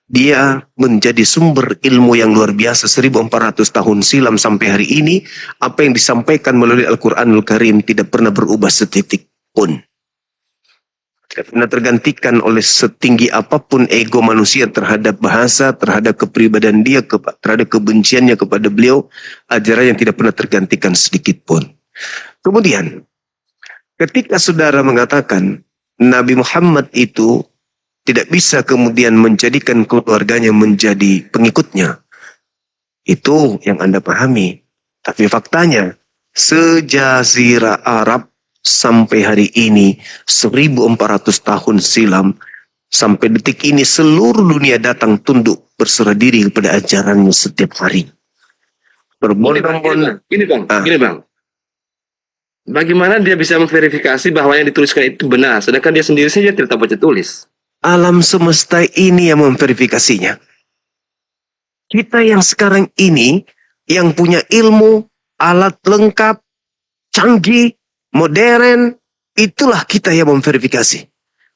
dia menjadi sumber ilmu yang luar biasa 1400 tahun silam sampai hari ini. Apa yang disampaikan melalui Al-Quranul Karim tidak pernah berubah setitik pun. Tidak pernah tergantikan oleh setinggi apapun ego manusia terhadap bahasa, terhadap kepribadian dia, terhadap kebenciannya kepada beliau. Ajaran yang tidak pernah tergantikan sedikit pun. Kemudian, ketika saudara mengatakan Nabi Muhammad itu tidak bisa kemudian menjadikan keluarganya menjadi pengikutnya, itu yang Anda pahami. Tapi faktanya, sejazirah Arab sampai hari ini 1400 tahun silam sampai detik ini seluruh dunia datang tunduk berserah diri kepada ajarannya setiap hari. Berbondong-bondong. Gini bang. Bagaimana dia bisa memverifikasi bahwa yang dituliskan itu benar, sedangkan dia sendiri saja tidak tahu baca tulis? Alam semesta ini yang memverifikasinya. Kita yang sekarang ini yang punya ilmu, alat lengkap, canggih, modern, itulah kita yang memverifikasi.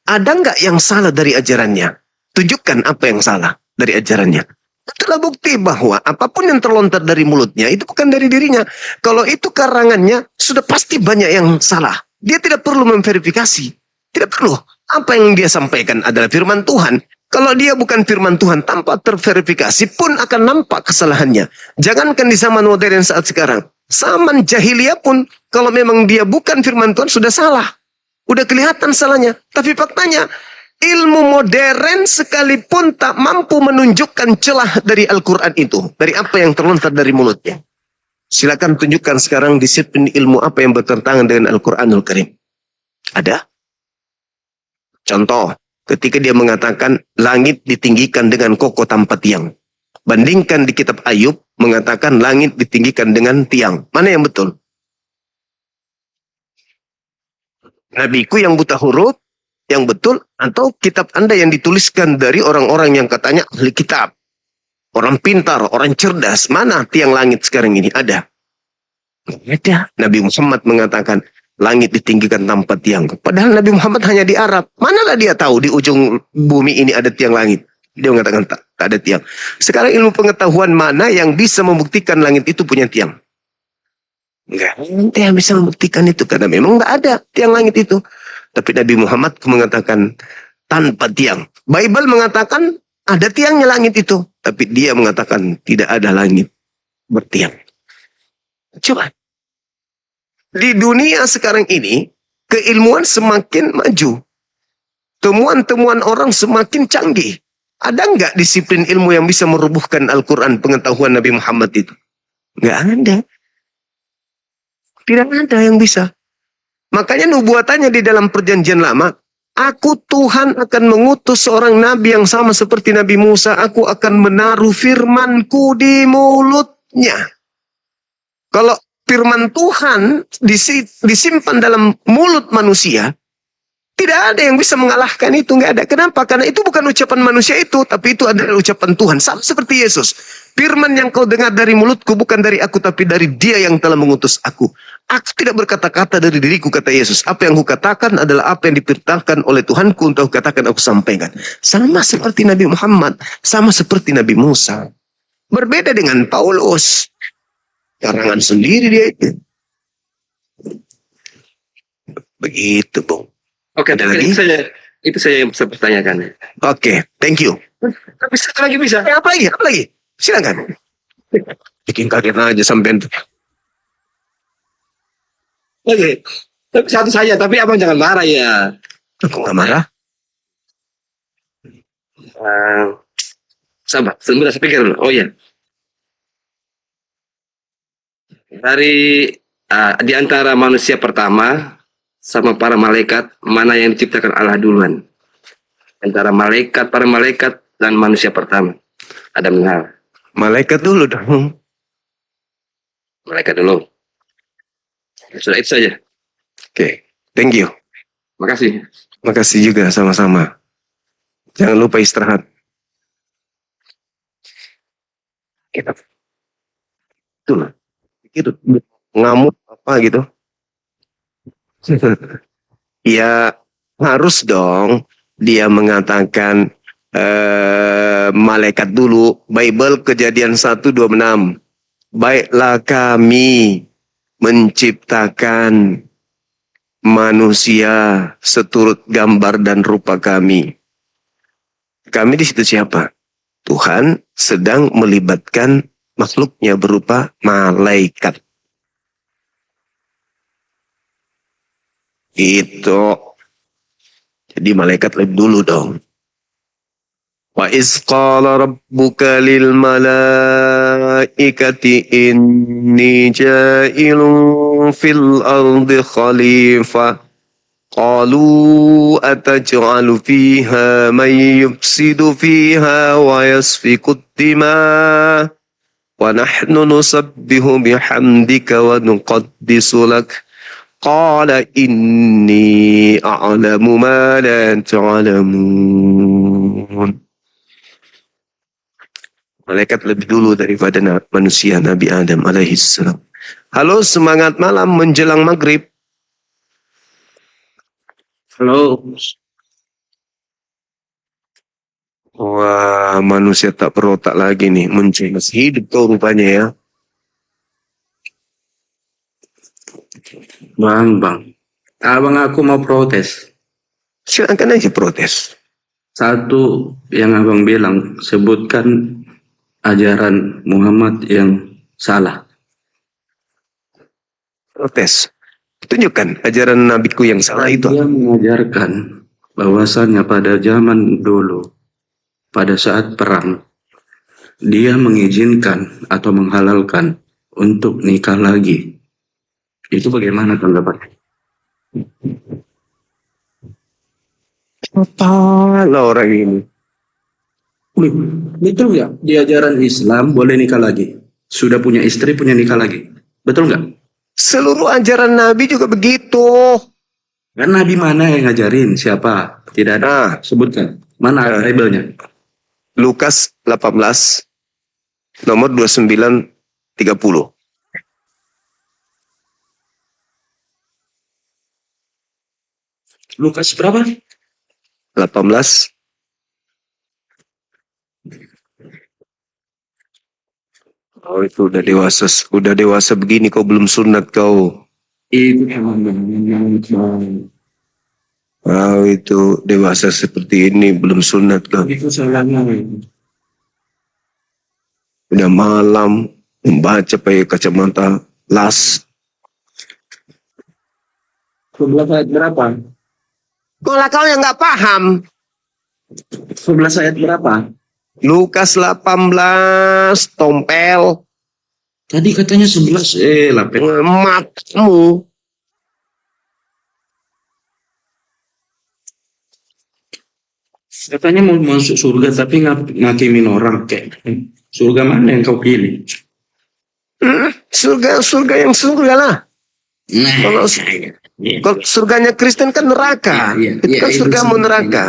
Ada nggak yang salah dari ajarannya? Tunjukkan apa yang salah dari ajarannya. Itulah bukti bahwa apapun yang terlontar dari mulutnya itu bukan dari dirinya. Kalau itu karangannya, sudah pasti banyak yang salah. Dia tidak perlu memverifikasi. Tidak perlu. Apa yang dia sampaikan adalah firman Tuhan. Kalau dia bukan firman Tuhan tanpa terverifikasi pun akan nampak kesalahannya. Jangankan di zaman modern saat sekarang. Zaman jahiliyah pun kalau memang dia bukan firman Tuhan sudah salah. Udah kelihatan salahnya. Tapi faktanya Ilmu modern sekalipun tak mampu menunjukkan celah dari Al-Quran itu. Dari apa yang terlontar dari mulutnya. Silakan tunjukkan sekarang disiplin ilmu apa yang bertentangan dengan Al-Quranul Karim. Ada? Contoh, ketika dia mengatakan langit ditinggikan dengan kokoh tanpa tiang. Bandingkan di kitab Ayub mengatakan langit ditinggikan dengan tiang. Mana yang betul? Nabiku yang buta huruf yang betul, atau kitab Anda yang dituliskan dari orang-orang yang katanya ahli kitab, orang pintar, orang cerdas? Mana tiang langit sekarang ini? Ada? Ada. Nabi Muhammad mengatakan langit ditinggikan tanpa tiang. Padahal Nabi Muhammad hanya di Arab. Manalah dia tahu di ujung bumi ini ada tiang langit? Dia mengatakan tak ada tiang. Sekarang ilmu pengetahuan mana yang bisa membuktikan langit itu punya tiang? Enggak ada yang bisa membuktikan itu, karena memang enggak ada tiang langit itu. Tapi Nabi Muhammad mengatakan tanpa tiang. Bible mengatakan ada tiangnya langit itu. Tapi dia mengatakan tidak ada langit bertiang. Coba. Di dunia sekarang ini, keilmuan semakin maju. Temuan-temuan orang semakin canggih. Ada nggak disiplin ilmu yang bisa merubuhkan Al-Quran, pengetahuan Nabi Muhammad itu? Nggak ada. Tidak ada yang bisa. Makanya nubuatannya di dalam perjanjian lama, aku Tuhan akan mengutus seorang nabi yang sama seperti Nabi Musa, aku akan menaruh firmanku di mulutnya. Kalau firman Tuhan disimpan dalam mulut manusia, tidak ada yang bisa mengalahkan itu, nggak ada. Kenapa? Karena itu bukan ucapan manusia itu, tapi itu adalah ucapan Tuhan. Sama seperti Yesus. Firman yang kau dengar dari mulutku bukan dari aku, tapi dari Dia yang telah mengutus aku. Aku tidak berkata-kata dari diriku, kata Yesus. Apa yang kukatakan adalah apa yang diperintahkan oleh Tuhanku untuk katakan, aku sampaikan. Sama seperti Nabi Muhammad, sama seperti Nabi Musa. Berbeda dengan Paulus. Karangan sendiri dia itu. Begitu, Bung. Oke, Ada lagi? Itu saya yang bisa pertanyakan. Oke, thank you. Tapi satu lagi bisa. Apa lagi? Apa lagi? Silakan. Bikin kaget aja sampai. Oke. Tapi satu saja, tapi abang jangan marah ya. Aku nggak marah. Sabar, sebentar saya pikir dulu. Oh iya. Di antara manusia pertama sama para malaikat, mana yang diciptakan Allah duluan? Antara para malaikat dan manusia pertama. Ada mengal. Malaikat dulu dong. Malaikat dulu. Sudah itu saja. Oke, thank you. Makasih. Makasih juga sama-sama. Jangan lupa istirahat. Kita itulah. Pikir ngamuk apa gitu. Ya harus dong dia mengatakan malaikat dulu. Bible Kejadian 1:26. Baiklah kami menciptakan manusia seturut gambar dan rupa kami. Kami di situ siapa? Tuhan sedang melibatkan makhluknya berupa malaikat. Itu. Jadi malaikat lebih dulu dong. Wa iz qala rabbuka lil malaikati inni ja'ilun fil ardi khalifah. Qalu ataj'alu fiha man yufsidu fiha wa yasfiku ad-dima wa nahnu nusabbihu bihamdika wa nuqaddisu lak. Qala inni a'lamu ma la ta'lamun. Malaikat lebih dulu daripada manusia, Nabi Adam alaihissalam. Halo, semangat malam menjelang maghrib. Halo. Wah, manusia tak berotak lagi nih. Masih hidup kau rupanya ya. Bang, abang aku mau protes. Silakan aja protes. Satu yang abang bilang, sebutkan ajaran Muhammad yang salah. Protes. Tunjukkan ajaran nabiku yang salah itu. Dia mengajarkan bahwasanya pada zaman dulu, pada saat perang, dia mengizinkan atau menghalalkan untuk nikah lagi. Itu bagaimana tanggapan? Apa orang ini? Wih, betul nggak? Di ajaran Islam boleh nikah lagi. Sudah punya istri, punya nikah lagi. Betul nggak? Seluruh ajaran Nabi juga begitu. Kan Nabi mana yang ngajarin? Siapa? Tidak ada. Nah, Sebutkan. Mana labelnya? Lukas 18 nomor 29 30. Lukas berapa? 18. Oh, itu udah dewasa begini kau belum sunat kau. Itu Oh, itu dewasa seperti ini belum sunat kau. itu salahnya. Udah malam membaca pakai kacamata las. Sebelas ayat berapa? Kau yang nggak paham. 11 ayat berapa? Lukas 18 tompel. Tadi katanya 11. Lapet. Matmu. Katanya mau masuk surga tapi ngakimin orang. Kayak surga mana yang kau pilih? Surga yang surga lah. Nah, Kalau Kalau surganya Kristen kan neraka. Iya, Itu kan itu surgamu seperti- neraka.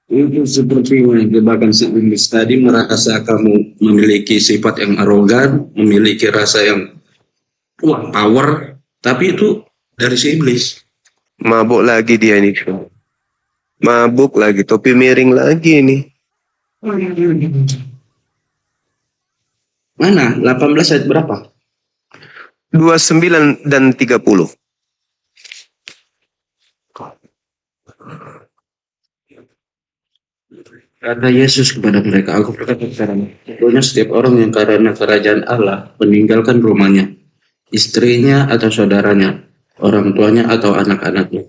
Itu seperti yang jebakan si iblis tadi, merasa kamu memiliki sifat yang arogan, memiliki rasa yang power, tapi itu dari si iblis. Mabuk lagi dia ini. Mabuk lagi, topi miring lagi ini. Mana? 18 ayat berapa? 29 dan 30. Kata Yesus kepada mereka, aku berkata kepadamu, sesungguhnya setiap orang yang karena kerajaan Allah meninggalkan rumahnya, istrinya atau saudaranya, orang tuanya atau anak-anaknya,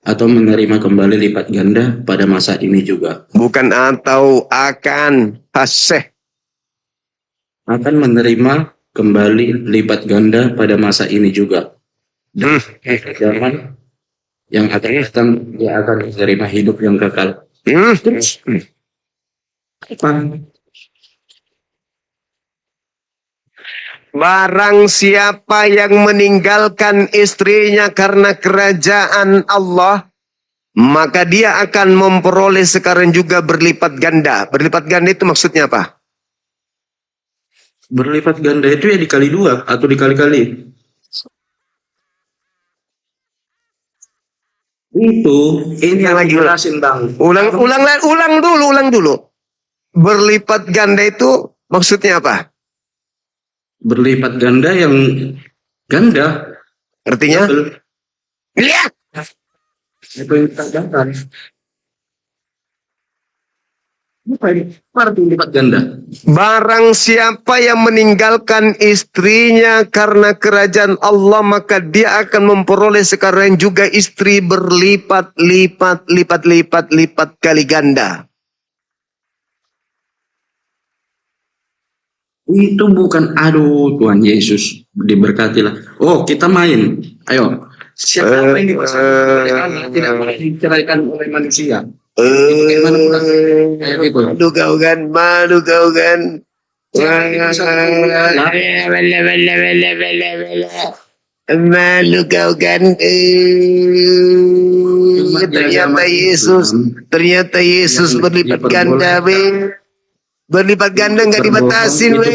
atau menerima kembali lipat ganda pada masa ini juga, Bukan atau akan haseh. akan menerima kembali lipat ganda pada masa ini juga. Dan zaman yang akan datang, dia akan menerima hidup yang kekal. Terus, apa? Barang siapa yang meninggalkan istrinya karena kerajaan Allah, maka dia akan memperoleh sekarang juga berlipat ganda. Berlipat ganda itu maksudnya apa? Berlipat ganda itu ya dikali 2 atau dikali-kali. Ini yang lagi jelasin bang. Ulang dulu. Berlipat ganda itu maksudnya apa? Berlipat ganda yang ganda. Artinya? Iya. Itu yang kita daftar. Apa ini? Arti lipat ganda. Barang siapa yang meninggalkan istrinya karena kerajaan Allah, maka dia akan memperoleh sekarang juga istri berlipat kali ganda. Itu bukan, aduh Tuhan Yesus diberkatilah. Oh kita main, ayo. Siapa yang dipasangkan oleh Allah tidak boleh diceraikan oleh manusia. Bagaimana pulang? Kayak gitu. Malu kau kan. Malu kau kan. Ternyata Yesus berlipat ganda, be. Berlipat ganda nggak dibatasin, we.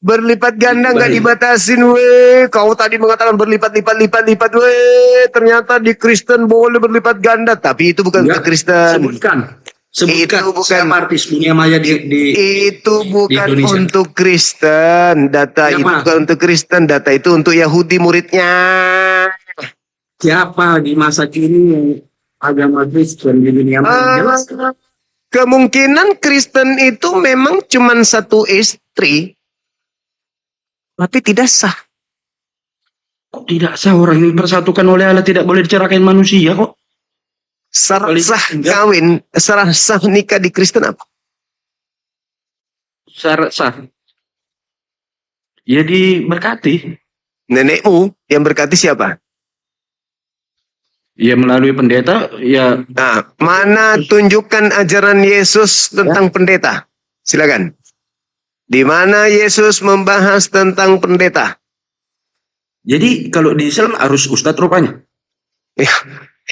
Berlipat ganda nggak dibatasin, we. Kau tadi mengatakan berlipat, we. Ternyata di Kristen boleh berlipat ganda, tapi itu bukan ke Kristen. Sebutkan Itu bukan siapa artis dunia maya di Itu bukan Indonesia. untuk Kristen. Data Siapa? itu bukan untuk Kristen. Data itu untuk Yahudi muridnya. siapa di masa kini yang agama Kristen di dunia maya. Jelas. Kemungkinan Kristen itu memang cuma satu istri, tapi tidak sah. Kok tidak sah orang ini dipersatukan oleh Allah, tidak boleh diceraikan manusia kok. Syarat sah kawin, syarat sah nikah di Kristen apa? Syarat sah. Ya diberkati. Nenekmu yang berkati siapa? Ya melalui pendeta. Ya Nah, mana tunjukkan ajaran Yesus tentang pendeta? Silakan. Di mana Yesus membahas tentang pendeta? jadi kalau di Islam harus ustadz rupanya. Ya,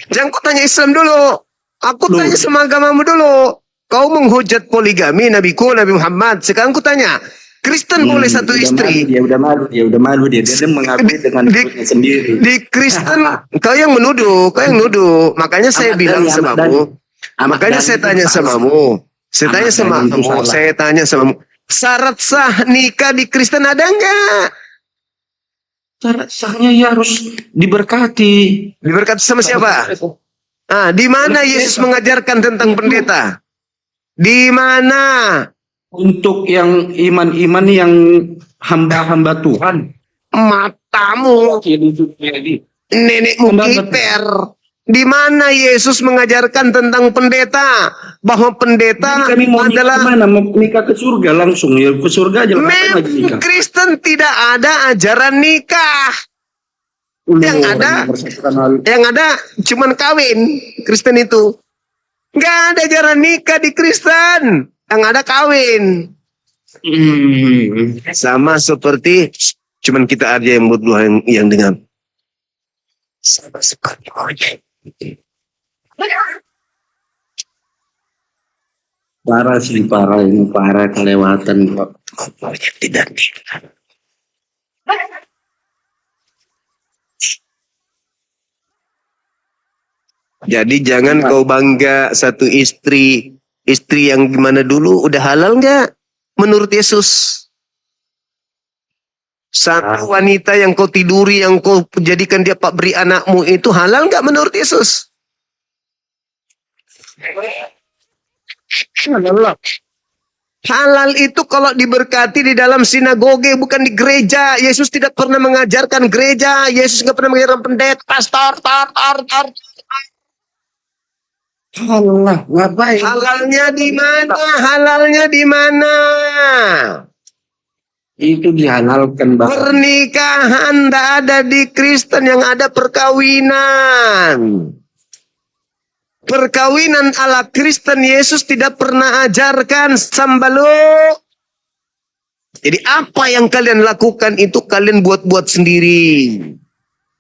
jangan kau tanya Islam dulu. Aku Loh. tanya sama agamamu dulu. Kau menghujat poligami Nabiku Nabi Muhammad. Sekarang aku tanya, Kristen boleh satu Udah istri? malu, dia udah malu dia mengakui dengan mulutnya sendiri. Di Kristen, kau yang menuduh. Makanya saya bilang samamu. Makanya saya tanya samamu. Saya tanya samamu. Syarat sah nikah di Kristen ada enggak? Syarat sahnya ya harus diberkati. Diberkati sama siapa? Ah, di mana Yesus mengajarkan tentang pendeta? Di mana? Untuk yang iman-iman yang hamba-hamba Tuhan. Matamu, nenekmu kiper. Di mana Yesus mengajarkan tentang pendeta? Bahwa pendeta Jadi kami mau adalah nikah mana? Mau nikah ke surga langsung ya ke surga aja. Ngapain lagi nikah? Kristen tidak ada ajaran nikah. Yang ada cuman kawin. Kristen itu nggak ada ajaran nikah di Kristen. Yang ada kawin. Sama seperti cuman kita aja yang berdua yang dengar. Sama seperti monyet. Parah sih, parah kelewatan. Monyet tidak nikah. Jadi jangan kau bangga satu istri yang gimana dulu udah halal nggak menurut Yesus? Satu wanita yang kau tiduri, yang kau jadikan dia pak beri anakmu itu halal nggak menurut Yesus? Halal itu kalau diberkati di dalam sinagoge, bukan di gereja. Yesus tidak pernah mengajarkan gereja. Yesus nggak pernah mengajarkan pendeta, pastor, Allah, ngapain? Halalnya di mana? Halalnya di mana? Itu dihalalkan bahwa Pernikahan tidak ada di Kristen, yang ada perkawinan. Perkawinan ala Kristen Yesus tidak pernah ajarkan sambalo. Jadi apa yang kalian lakukan itu kalian buat-buat sendiri.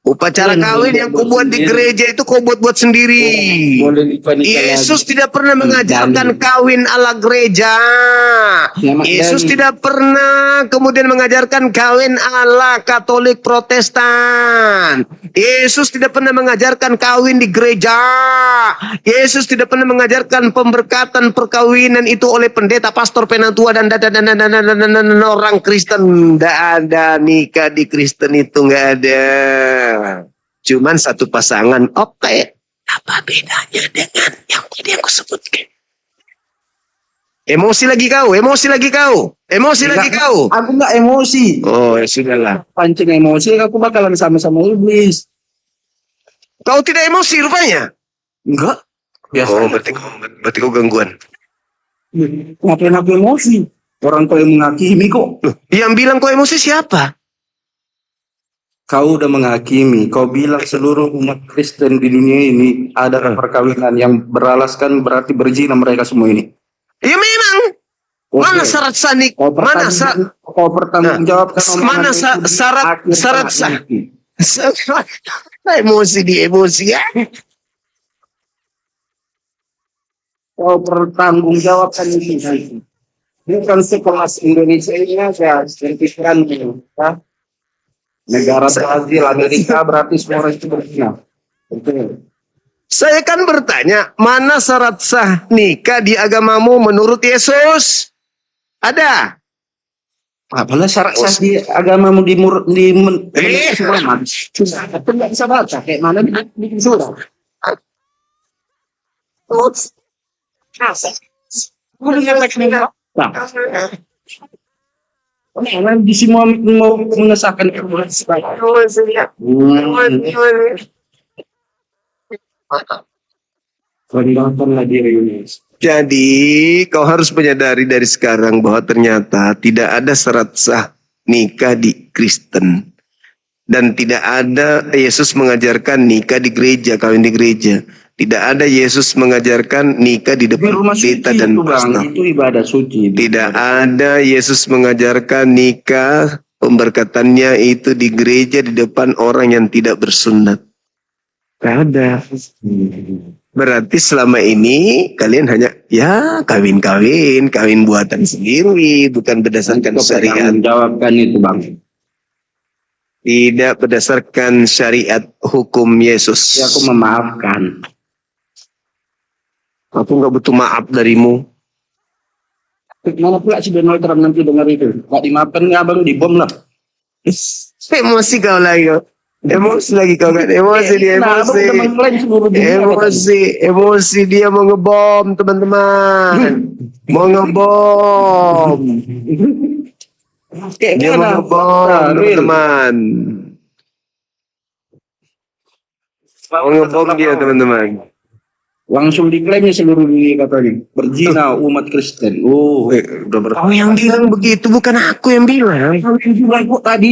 Upacara kawin yang kau buat di gereja itu kau buat-buat sendiri. Yesus tidak pernah mengajarkan kawin ala gereja. Yesus tidak pernah kemudian mengajarkan kawin ala Katolik Protestan. Yesus tidak pernah mengajarkan kawin di gereja. Yesus tidak pernah mengajarkan pemberkatan perkawinan itu oleh pendeta, pastor, penatua dan orang Kristen. Tidak ada nikah di Kristen itu, nggak ada. Cuman satu pasangan. Oke, apa bedanya dengan yang tadi aku sebutkan? Emosi lagi kau. Aku nggak emosi. Oh, ya sudahlah. Pancing emosi, aku bakalan sama-sama iblis. Kau tidak emosi rupanya? Enggak. Biasa. Oh, berarti kau gangguan. Ngapain aku emosi? Orang kau yang menghakimi kok. Loh, yang bilang kau emosi siapa? Kau udah menghakimi. Kau bilang seluruh umat Kristen di dunia ini ada perkawinan yang beralaskan berarti berzina mereka semua ini. Ya memang. Mana syarat sah nikah? Mana syarat? Kau bertanggung jawab. Mana syarat sah? Emosi ya. Kau bertanggung jawab kan itu. Bukan sekelas Indonesia ini aja. Pikiran negara Brazil, Amerika berarti semua orang itu berzina. Betul. Saya kan bertanya, mana syarat sah nikah di agamamu menurut Yesus? Ada? Apalah syarat sah di agamamu di Muhammad? Aku nggak bisa baca kayak mana di surah. Di semua mau mengesahkan Rendahkanlah dirimu. Jadi kau harus menyadari dari sekarang bahwa ternyata tidak ada syarat sah nikah di Kristen. Dan tidak ada Yesus mengajarkan nikah di gereja, kawin di gereja. Tidak ada Yesus mengajarkan nikah di Di depan rumah suci pendeta dan itu bang, pastor. itu ibadah suci. Tidak ada Yesus mengajarkan nikah pemberkatannya itu di gereja di depan orang yang tidak bersunat. Tidak ada. Berarti selama ini kalian hanya ya kawin buatan sendiri, bukan berdasarkan syariat. Jawabkan itu bang. Tidak berdasarkan syariat hukum Yesus. Ya, aku memaafkan. Aku nggak butuh maaf darimu. Mana pula si Donald Trump nanti dengar itu? Gak dimaafkan nggak bang, dibom lah. Emosi kau lagi. Emosi lagi kau kan. Emosi dia Nah, abang emosi. udah mengklaim seluruh dunia. Emosi dia mau ngebom teman-teman. Mau ngebom. Dia mau ngebom teman-teman. Mau ngebom dia teman-teman. Langsung diklaimnya seluruh dunia katanya. Berzina umat Kristen. Oh, Kau yang bilang begitu, bukan aku yang bilang. kau yang bilang kok tadi.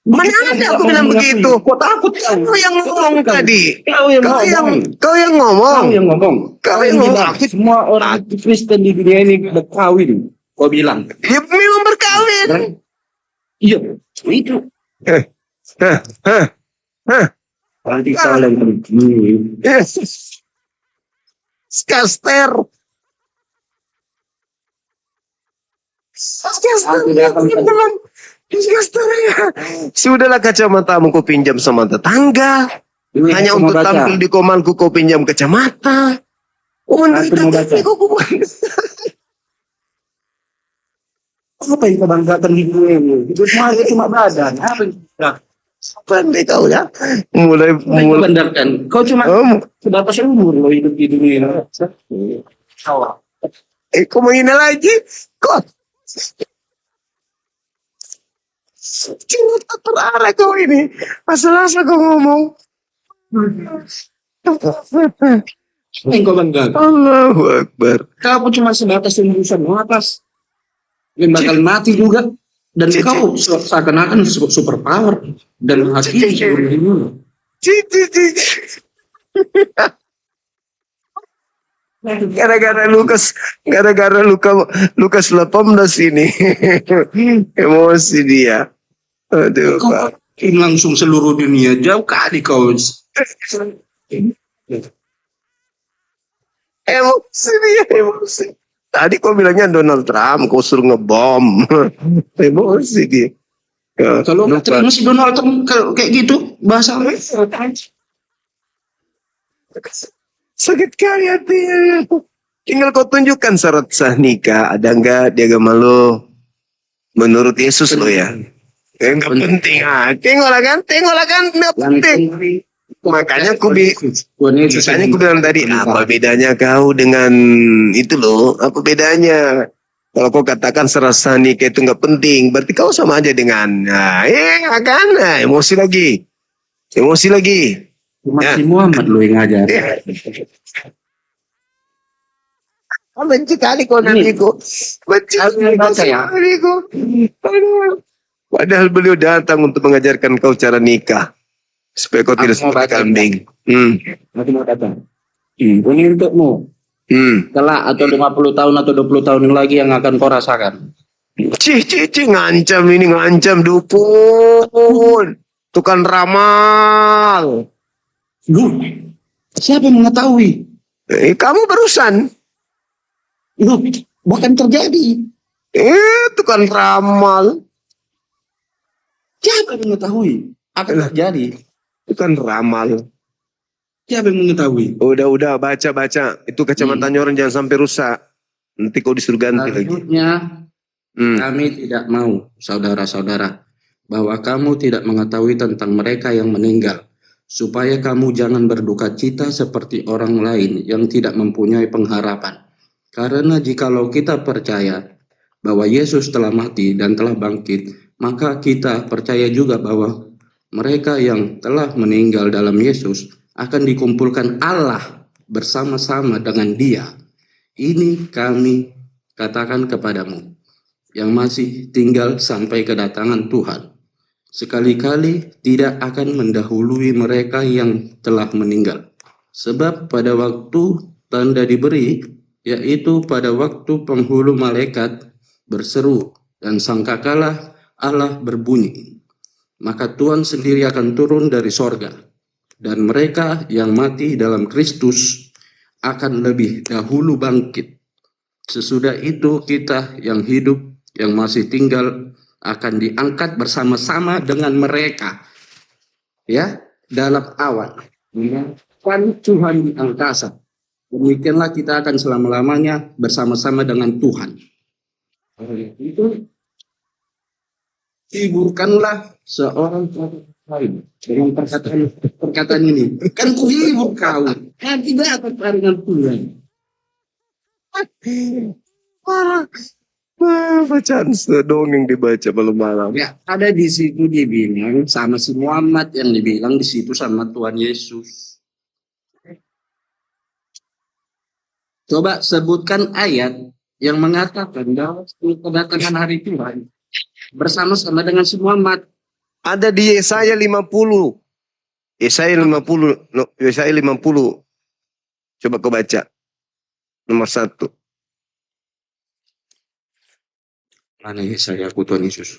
Mana ada aku bilang begitu? Kok takut kau? Kau yang ngomong tadi. Kau yang ngomong. Kau yang ngomong. Kau yang ngomong. Kau Kau yang yang bilang. ngomong. Semua orang Kristen di dunia ini berkawin. Kau bilang. Dia memang berkawin. Iya, itu. Nanti kau yang penting. Skaster. Teman-teman. Skaster ya. Sudahlah kacamatamu kau pinjam sama tetangga. Ini Hanya aku mau untuk baca. tampil di komalku kau pinjam kacamata. Oh, Aku mau baca. Apa yang kau banggakan di dunia ini? Itu semua cuma badan. Apa yang Pandai kau ya. Mulai kau banggakan? Kau cuma sebatas umur lo hidup di dunia ini. kau menghina lagi. Kok cuma tak terarah kau ini. Asal-asal kau ngomong. Apa yang kau banggakan? Allahu Akbar. Kau cuma sebatas tembusan atas. Yang bakal mati juga. Dan kau seakan-akan super power. Dan hakim seluruh dunia. Gara-gara Lukas 18 ini. Emosi dia. Aduh, Kau Pak. langsung seluruh dunia. Jauh kali kau. Emosi dia, emosi. Tadi kau bilangnya Donald Trump, kau suruh ngebom. Emosi dia. Ya, Kalau nggak lupa. terima si Donald Trump kayak gitu. Bahasa Sakit kali hatinya. Tinggal kau tunjukkan syarat sah nikah. Ada enggak di agama lo? Menurut Yesus lo ya. Enggak penting. Tengoklah kan. Enggak penting. Makanya aku bilang tadi, apa bedanya kau dengan itu loh? Apa bedanya? Kalau kau katakan serasa nikah itu nggak penting, berarti kau sama aja dengan, emosi lagi. Masih Muhammad lo yang ngajar. Benci kali kau nantiku. Benci kali kau. Padahal beliau datang untuk mengajarkan kau cara nikah. Supaya kau tidak Aku mau seperti baca. kambing. Aku mau datang. Ini untukmu. Kelak atau 50 tahun atau 20 tahun yang lagi yang akan kau rasakan. Ngancam dukun. Tukang ramal. Loh, siapa yang mengetahui? Kamu barusan. Loh, bahkan terjadi. Tukang ramal. Siapa yang mengetahui? Akan terjadi. Tukang ramal. Siapa yang mengetahui? Udah baca. Itu kacamatanya orang jangan sampai rusak. Nanti kau disuruh ganti lagi. Selanjutnya, kami tidak mau, saudara-saudara, bahwa kamu tidak mengetahui tentang mereka yang meninggal, supaya kamu jangan berduka cita seperti orang lain yang tidak mempunyai pengharapan. Karena jikalau kita percaya bahwa Yesus telah mati dan telah bangkit, maka kita percaya juga bahwa mereka yang telah meninggal dalam Yesus akan dikumpulkan Allah bersama-sama dengan Dia. Ini kami katakan kepadamu, yang masih tinggal sampai kedatangan Tuhan. Sekali-kali tidak akan mendahului mereka yang telah meninggal. Sebab pada waktu tanda diberi, yaitu pada waktu penghulu malaikat berseru dan sangkakala Allah berbunyi, maka Tuhan sendiri akan turun dari sorga, dan mereka yang mati dalam Kristus akan lebih dahulu bangkit. Sesudah itu kita yang hidup, yang masih tinggal, akan diangkat bersama-sama dengan mereka, ya, dalam awan, kan Tuhan di angkasa. Demikianlah kita akan selama-lamanya bersama-sama dengan Tuhan. Itu hiburkanlah seorang lain dengan perkataan ini. Kan ku hibur kau, tidak akan dengan Tuhan. Bacaan dongeng dibaca malam-malam. Ya, ada di situ dibilang sama si Muhammad, yang dibilang di situ sama Tuhan Yesus. Coba sebutkan ayat yang mengatakan bahwa kedatangan hari Tuhan bersama-sama dengan si Muhammad. Ada di Yesaya 50. Yesaya 50. Yesaya 50. Coba kau baca. Nomor 1. Mana Yesaya aku Tuhan Yesus?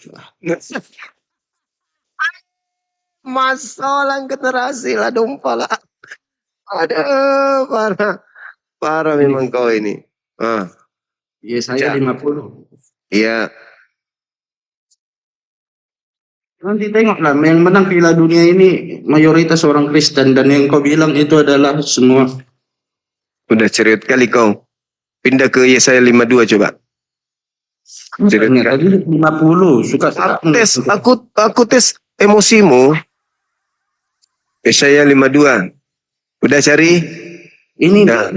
Masalah generasi lah dompa lah. Ada parah memang kau ini. Yesaya 50. Iya. Nanti tengoklah, yang menang Piala Dunia ini mayoritas orang Kristen, dan yang kau bilang itu adalah semua. Udah cerita kali kau. Pindah ke Yesaya 52 coba. Ternyata tadi 50 suka Aku tes emosimu. Yesaya 52. Udah cari? Ini Nah.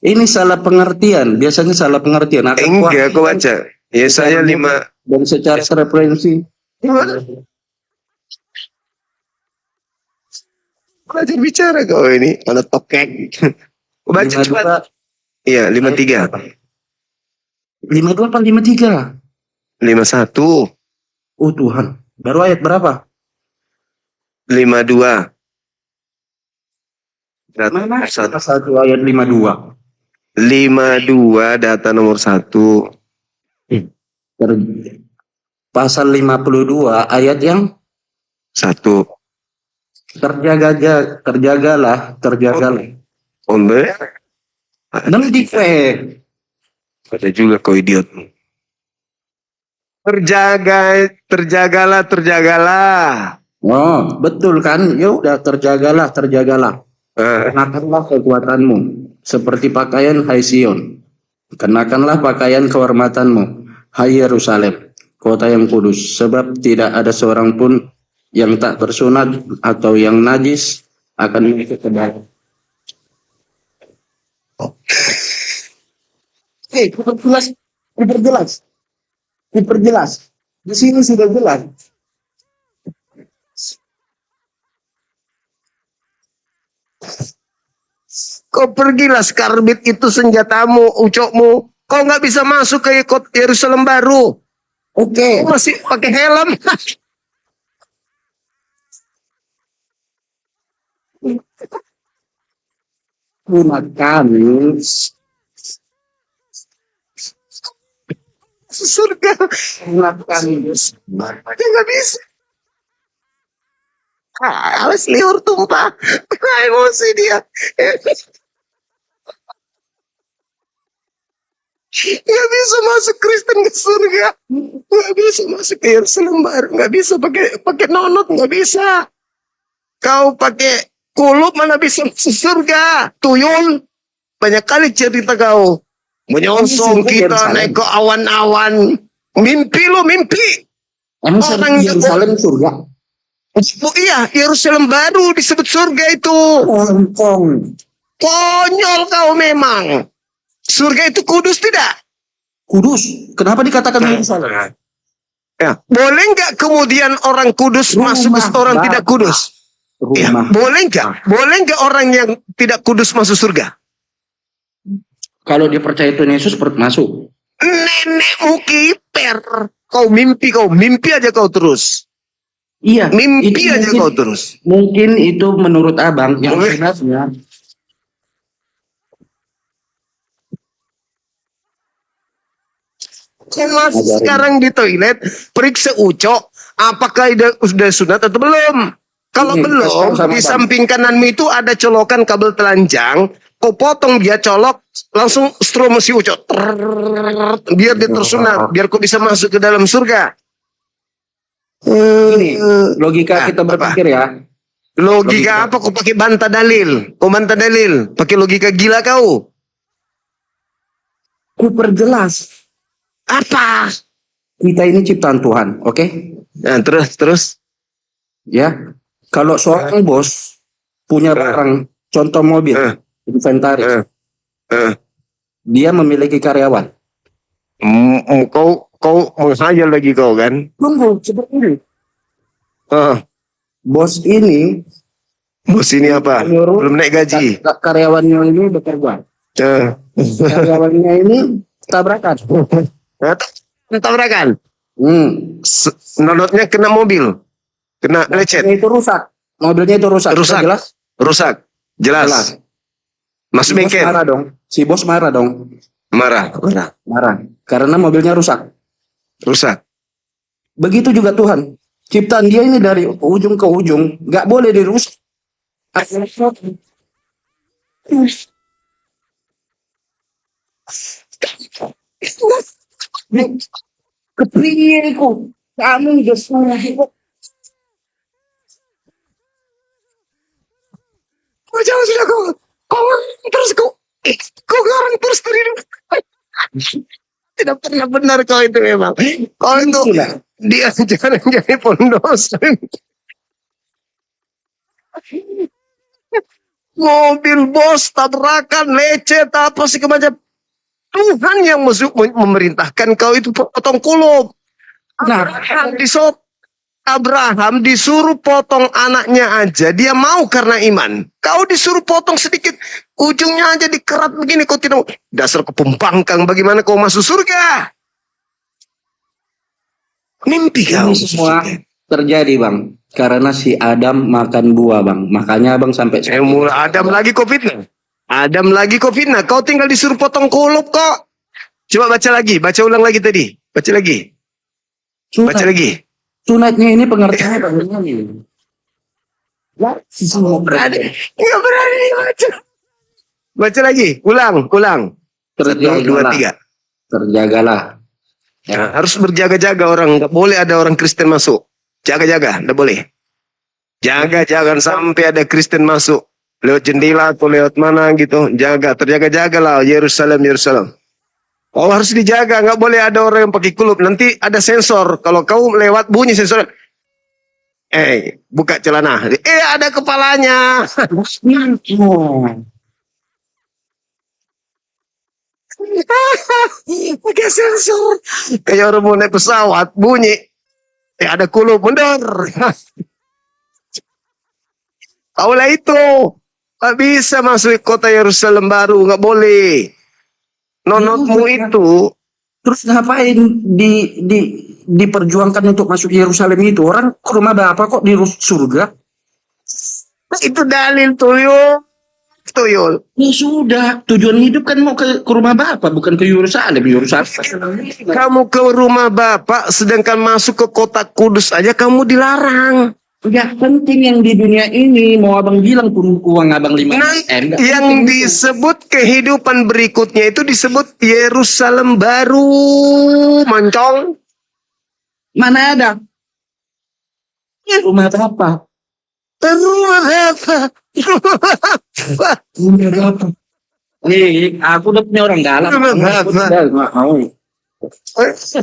ini salah pengertian. Biasanya salah pengertian. Enggak, aku baca. Yesaya 5. Dan secara referensi. Belajar bicara kau ini. Anak tokek. Baca cepat. Iya, 53. 52 apa 53? 51. Oh Tuhan. Baru ayat berapa? 52. Mana? Satu ayat 52. 52 data nomor 1. Pasal 52 ayat yang 1. terjagalah. Ombe. Nanti Ada juga kau idiotmu. Terjagalah. Oh, betul kan? Ya udah, terjagalah. Kenakanlah kekuatanmu seperti pakaian hai Sion. Kenakanlah pakaian kehormatanmu hai Yerusalem, kota yang kudus, sebab tidak ada seorang pun yang tak bersunat atau yang najis akan masuk ke dalam. Diperjelas. Di sini sudah jelas. Kau pergilah, skarbit itu senjatamu, ucokmu. Kau nggak bisa masuk ke Yerusalem baru. Oke. Kau masih pakai helm. Gunakan Surga. gunakan Dia nggak bisa. Awas liur tumpah. Emosi dia. Nggak bisa masuk Kristen ke surga. Nggak bisa masuk ke Yerusalem baru. Nggak bisa pakai nonot. Nggak bisa. Kau pakai kulup mana bisa masuk surga. Tuyul. Banyak kali cerita kau. Menyongsong kita naik ke awan-awan. Mimpi lo, mimpi. Emang Orang Yerusalem surga? Oh iya, Yerusalem baru disebut surga itu. Kongkong. Konyol kau memang. Surga itu kudus tidak? Kudus. Kenapa dikatakan Yerusalem? Ya, boleh nggak kemudian orang kudus masuk ke orang tidak kudus? Ya, Rumah. boleh nggak? Boleh nggak orang yang tidak kudus masuk surga? Kalau dia percaya Tuhan Yesus masuk. Nenekmu kiper. Kau mimpi aja kau terus. Iya. Mimpi itu aja mungkin, kau terus. Mungkin itu menurut abang yang sebenarnya. Kau masih sekarang di toilet, periksa ucok, apakah sudah sunat atau belum? Kalau Ini, belum, sama di Bang. samping kananmu itu ada colokan kabel telanjang, kau potong dia colok, langsung strom si ucok. Biar dia tersunat, biar kau bisa masuk ke dalam surga. Ini logika kita apa? berpikir ya. Logika apa? Kau pakai bantah dalil. Kau bantah dalil. Pakai logika gila kau. Ku perjelas. Apa? Kita ini ciptaan Tuhan, oke? Nah, terus. Ya. Kalau seorang bos punya barang, contoh mobil, inventaris, dia memiliki karyawan. Kau menghayal lagi kau kan? Tunggu, seperti ini. Bos ini Apa? menyuruh Belum naik gaji. karyawannya ini bekerja. Karyawannya ini tabrakan. Tabrakan. Nodotnya kena mobil. Kena lecet. Itu rusak. Mobilnya itu rusak. Rusak. Jelas? Rusak. Jelas. Masuk bengkel. Marah dong. Si bos marah dong. Marah. Karena mobilnya rusak. Begitu juga Tuhan. Ciptaan dia ini dari ujung ke ujung. Gak boleh dirusak. Kepriyeku. Kamu udah salah. Jangan sudah kau terus kau orang terus dari tidak pernah benar kau itu memang. Kau itu dia jangan jadi pondos. Mobil bos tabrakan lecet apa sih macam. Tuhan yang memerintahkan kau itu potong kulup. Abraham disuruh potong anaknya aja, dia mau karena iman. Kau disuruh potong sedikit, ujungnya aja dikerat begini, kau tidak. Dasar kepembangkang, bagaimana kau masuk surga? Mimpi kau. Ini semua terjadi bang, karena si Adam makan buah bang. Makanya abang sampai. Adam lagi COVID-nya. Kau tinggal disuruh potong kulup kok. Coba baca ulang lagi tadi. Baca lagi. Sunatnya ini pengertiannya bagaimana ini? Nggak berani baca. Baca lagi, ulang. 1, 2, 3. Terjagalah. Nah, harus berjaga-jaga orang. Nggak boleh ada orang Kristen masuk. Jaga-jaga, nggak boleh. Jaga, jangan sampai ada Kristen masuk. Lewat jendela atau lewat mana gitu. Terjaga-jagalah Yerusalem. Oh harus dijaga, nggak boleh ada orang yang pakai kulup. Nanti ada sensor. Kalau kau lewat bunyi sensor. Buka celana. Ada kepalanya. Pakai sensor. Kayak orang mau naik pesawat bunyi. Ada kulup mundur. Kaulah itu. Nggak bisa masuk kota Yerusalem baru, nggak boleh. Nonotmu itu Terus ngapain diperjuangkan untuk masuk Yerusalem itu? Orang ke rumah Bapak kok di surga? itu dalil tuyul. Ya sudah, tujuan hidup kan mau ke rumah Bapak, bukan ke Yerusalem. Kamu ke rumah Bapak sedangkan masuk ke kota kudus aja kamu dilarang. Gak penting yang di dunia ini, mau abang bilang pun uang abang 5 M. Yang disebut kehidupan berikutnya itu disebut Yerusalem baru, moncong. Mana ada? Rumah Bapak. Rumah Bapak. Aku udah punya orang dalam.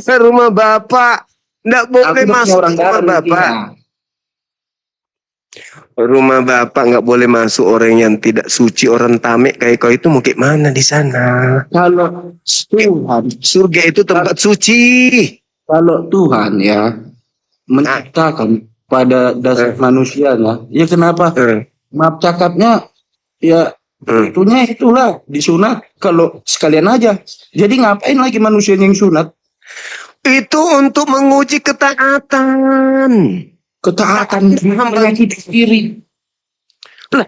Rumah Bapak. Nggak boleh masuk orang rumah dalam. Bapak. Rumah Bapak nggak boleh masuk orang yang tidak suci, orang tamek kayak kau itu mau kayak mana di sana? Kalau Tuhan, surga itu tempat suci. Kalau Tuhan ya menciptakan pada dasar manusianya, ya kenapa maaf cakapnya ya Itunya itulah disunat kalau sekalian aja. Jadi ngapain lagi manusia yang sunat? Itu untuk menguji ketaatan. Ketaatan menyakiti diri. Lah,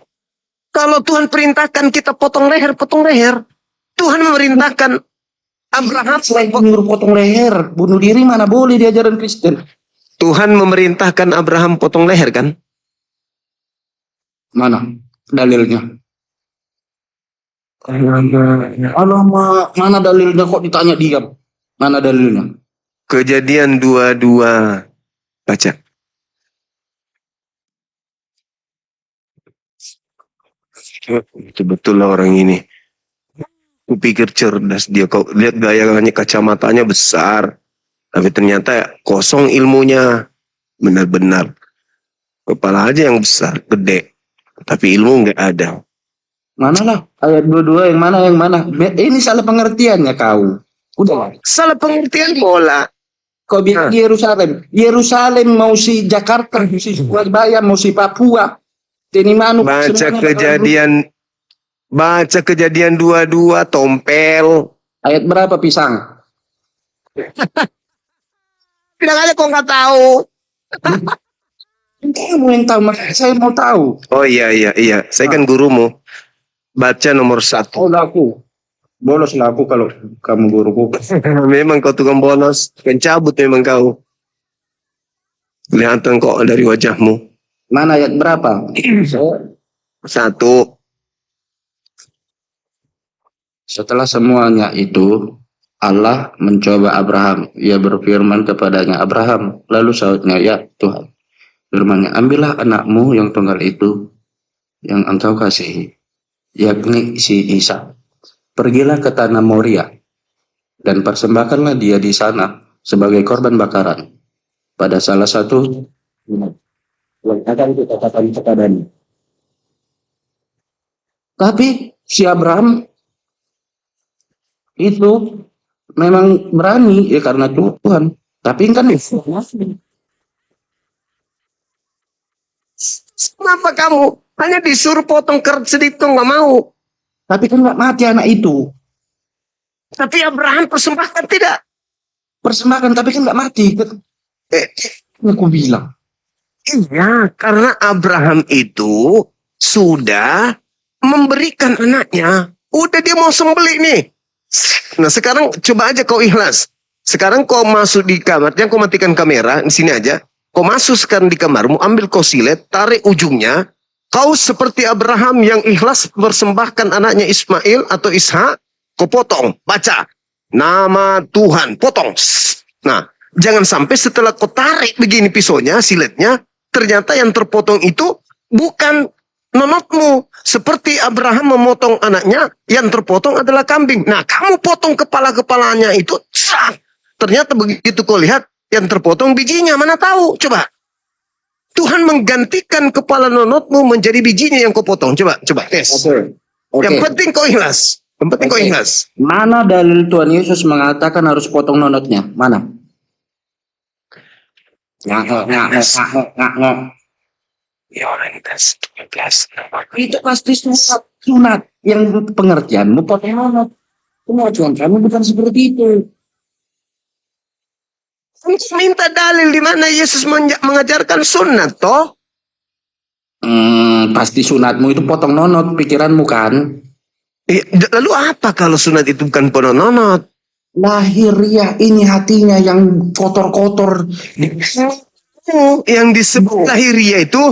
kalau Tuhan perintahkan kita potong leher, potong leher. Tuhan memerintahkan Abraham Selain menyuruh potong leher, bunuh diri mana boleh di ajaran Kristen? Tuhan memerintahkan Abraham potong leher kan? Mana dalilnya? Alamak, mana dalilnya kok ditanya diam? Mana dalilnya? Kejadian 22. Baca. Betul-betul lah orang ini. Kupikir cerdas dia. Kau lihat gayanya, kacamatanya besar. Tapi ternyata kosong ilmunya. Benar-benar. Kepala aja yang besar, gede. Tapi ilmu nggak ada. Mana lah? Ayat 22 yang mana yang mana? Ini salah pengertiannya kau. Udah. Salah pengertian bola. Kau bilang Yerusalem. Yerusalem mau si Jakarta, mau si Surabaya, mau si Papua. Ini mana? Baca kejadian 22, tompel. Ayat berapa pisang? Bilang aja kok nggak tahu. Kamu yang tahu, saya mau tahu. Oh iya. Saya kan gurumu. Baca nomor 1. Oh laku. Bolos lah aku kalau kamu guruku. Memang kau tukang bolos. Pencabut memang kau. Kelihatan kok dari wajahmu. Mana ayat berapa? 1. Setelah semuanya itu, Allah mencoba Abraham. Ia berfirman kepadanya, Abraham. Lalu sahutnya, ya Tuhan. Firman-Nya, ambillah anakmu yang tunggal itu, yang engkau kasihi, yakni si Isa. Pergilah ke tanah Moria, dan persembahkanlah dia di sana sebagai korban bakaran. Pada salah satu yang akan kita katakan kepadanya. Tapi si Abraham itu memang berani ya karena Tuhan. Tapi kan Kenapa kamu hanya disuruh potong keret sedikit nggak mau? tapi kan nggak mati anak itu. Tapi Abraham persembahkan tidak. Persembahkan tapi kan nggak mati. Aku bilang. Iya, karena Abraham itu sudah memberikan anaknya. Udah dia mau sembelih nih. Nah sekarang coba aja kau ikhlas. Sekarang kau masuk di kamar, jangan kau matikan kamera, di sini aja. Kau masuk sekarang di kamarmu, ambil kau silet, tarik ujungnya. Kau seperti Abraham yang ikhlas persembahkan anaknya Ismail atau Ishak, kau potong, baca. Nama Tuhan, potong. Nah, jangan sampai setelah kau tarik begini pisaunya, siletnya, ternyata yang terpotong itu bukan nonotmu. Seperti Abraham memotong anaknya, yang terpotong adalah kambing. Nah, kamu potong kepala-kepalanya itu, ternyata begitu kau lihat, yang terpotong bijinya, mana tahu? Coba. Tuhan menggantikan kepala nonotmu menjadi bijinya yang kau potong. Coba tes. Oke. Yang penting kau ikhlas. Yang penting kau ikhlas. Mana dalil Tuhan Yesus mengatakan harus potong nonotnya? Mana? Itu pasti sunat. Yang pengertianmu potong nonot. Kemajuan kamu bukan seperti itu. Minta dalil di mana Yesus mengajarkan sunat toh? Pasti sunatmu itu potong nonot pikiranmu kan? Lalu apa kalau sunat itu bukan potong nonot? Lahiriah ini hatinya yang kotor-kotor. Yang disebut lahiriah itu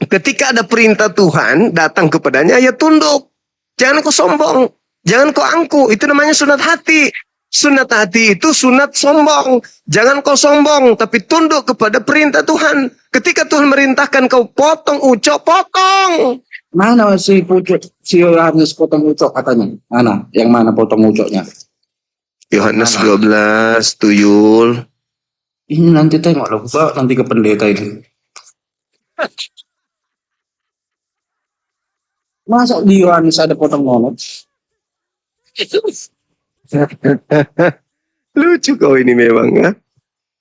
ketika ada perintah Tuhan datang kepadanya ya tunduk. Jangan kau sombong, jangan kau angku. Itu namanya sunat hati. Sunat hati itu sunat sombong. Jangan kau sombong, tapi tunduk kepada perintah Tuhan. Ketika Tuhan merintahkan kau potong ucok, potong. Mana si pucuk, si Yohanes potong ucok katanya? Mana? Yang mana potong ucoknya? Yohanes 12, tuyul. Ini nanti tengok loh, nanti ke pendeta ini. Masa di Yohanes ada potong nonot? Lucu kau ini memang ya.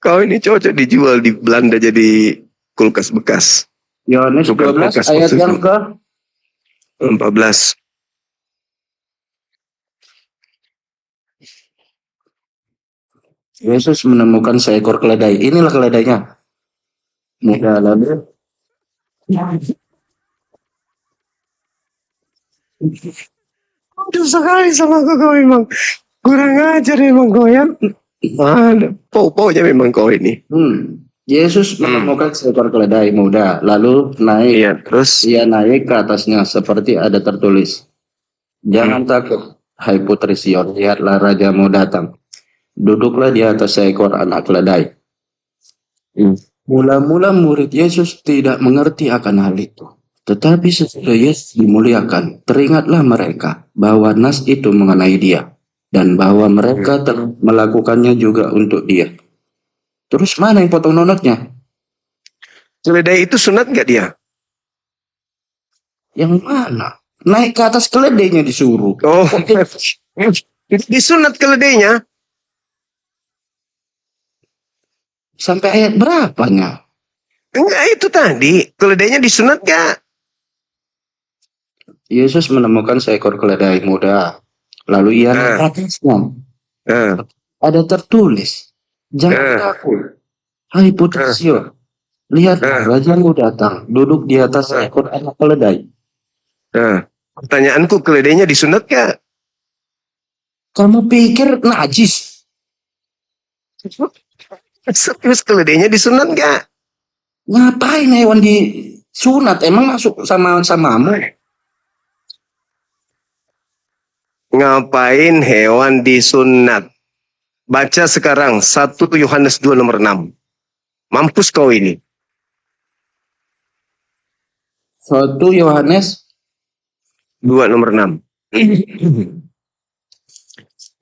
Kau ini cocok dijual di Belanda jadi kulkas bekas. Yohanes 12 ayat yang ke 14. Yesus menemukan seekor keledai. Inilah keledainya. Muda lalu Aduh sekali sama kau memang. Kurang ajar memang kau ya. Ada pau-paunya memang kau ini. Yesus menemukan seekor keledai muda, lalu naik. Iya, terus Ia naik ke atasnya seperti ada tertulis, "Jangan takut, hai putri Sion, lihatlah rajamu datang. Duduklah di atas seekor anak keledai." Mula-mula murid Yesus tidak mengerti akan hal itu. Tetapi sesudah Yesus dimuliakan, teringatlah mereka bahwa nas itu mengenai dia, dan bahwa mereka telah melakukannya juga untuk dia. Terus mana yang potong nonotnya? keledai itu sunat nggak dia? Yang mana? Naik ke atas keledainya disuruh. Oh, disunat keledainya. Sampai ayat berapanya? Enggak, itu tadi. Keledainya disunat nggak? Yesus menemukan seekor keledai muda. Lalu ia naik ke atasnya. Ada tertulis, "Jangan takut, hai putri Sion. Lihatlah rajamu datang, duduk di atas seekor anak keledai." Pertanyaanku, keledainya disunat nggak? Kamu pikir najis? Serius, keledainya disunat nggak? Ngapain hewan disunat? Emang masuk sama samamu? Ngapain hewan disunat? Baca sekarang 1 Yohanes 2 nomor 6. Mampus kau ini. 1 Yohanes 2 nomor 6.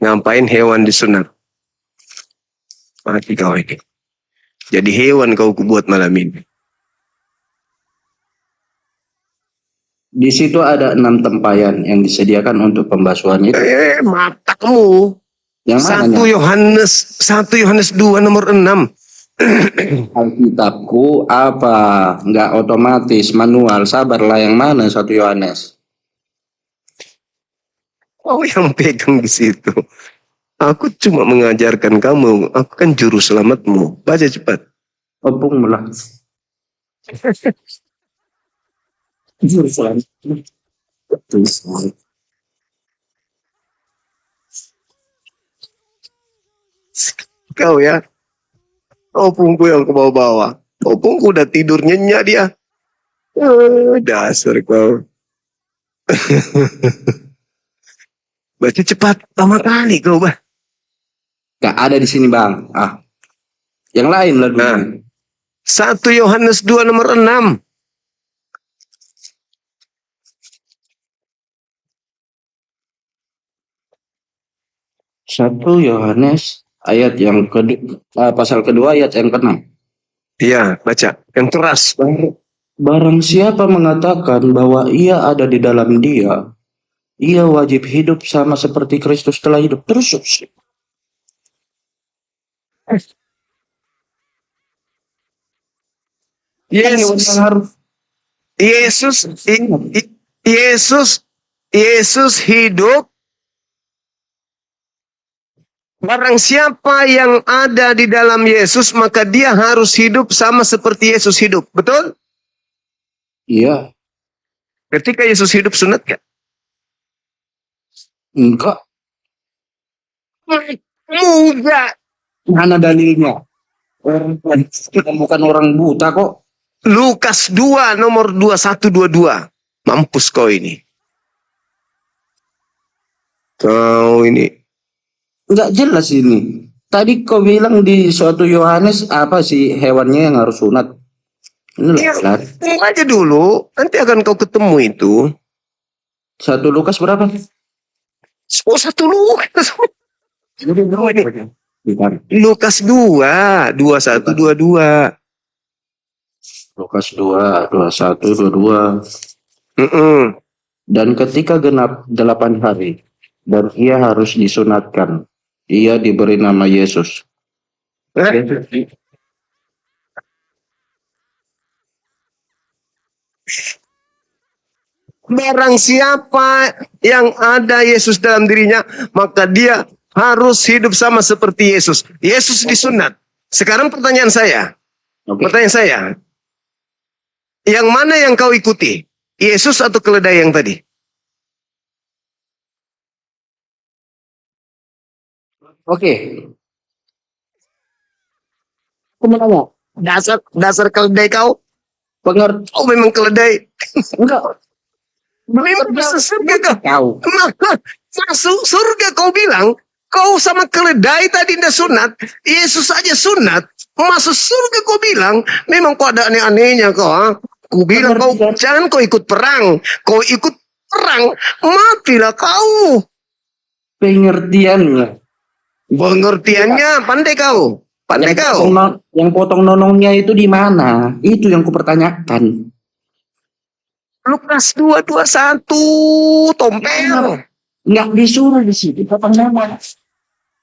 Ngapain hewan disunat? Mati kau ini. Jadi hewan kau kubuat malam ini. Di situ ada 6 tempayan yang disediakan untuk pembasuhan itu. Mata kamu. Yang 1 mana? Yohanes 2 nomor 6. Alkitabku apa? Nggak otomatis, manual. Sabarlah, yang mana 1 Yohanes? Oh, yang pegang di situ. Aku cuma mengajarkan kamu. Aku kan juru selamatmu. Baca cepat. Opung mulah. Juru selamat. Kau ya. Opungku yang ke bawah-bawah. Opungku udah tidur nyenyak dia. Dasar kau. Baca cepat. Lama kali kau, bah. Gak ada di sini, Bang. Yang lain lah dulu. 1 Yohanes 2 nomor 6. Satu Yohanes ayat yang kedua, pasal kedua ayat yang ke-6. Iya, baca. Yang keras. Barang siapa mengatakan bahwa ia ada di dalam dia, ia wajib hidup sama seperti Kristus telah hidup. Terus Yesus hidup. Barang siapa yang ada di dalam Yesus, maka dia harus hidup sama seperti Yesus hidup. Betul? Iya. Ketika Yesus hidup sunat gak? Enggak. Enggak. Mana dalilnya? Kita bukan orang buta kok. Lukas 2 nomor 2122. Mampus kau ini. Kau ini. Enggak jelas ini. Tadi kau bilang di suatu Yohanes apa sih hewannya yang harus sunat? Ini Ya, tunggu aja dulu. Nanti akan kau ketemu itu. 1 Lukas berapa? Oh, 1 Lukas. Bukan. Lukas 2, 2122. Lukas 2, 21, 22. Dan ketika genap 8 hari, dan ia harus disunatkan, ia diberi nama Yesus. Barang siapa yang ada Yesus dalam dirinya, maka dia harus hidup sama seperti Yesus. Yesus disunat. Sekarang pertanyaan saya. Oke. Pertanyaan saya. Yang mana yang kau ikuti? Yesus atau keledai yang tadi? Oke. Aku mau tanya. Dasar keledai kau. Pengertian Oh memang keledai. enggak Memang bisa surga kau. kau. Masuk surga kau bilang. Kau sama keledai tadi ndak sunat. Yesus aja sunat. Masuk surga kau bilang. Memang kau ada aneh-anehnya kau. Ha? Ku bilang kau jangan kau ikut perang. Kau ikut perang. Matilah kau. Pengertiannya. Pengertiannya pandai kau. Pandai kau. Yang potong nonongnya itu di mana? Itu yang kupertanyakan. Lukas 2:21 tompel. Nggak disuruh di situ potong nonong.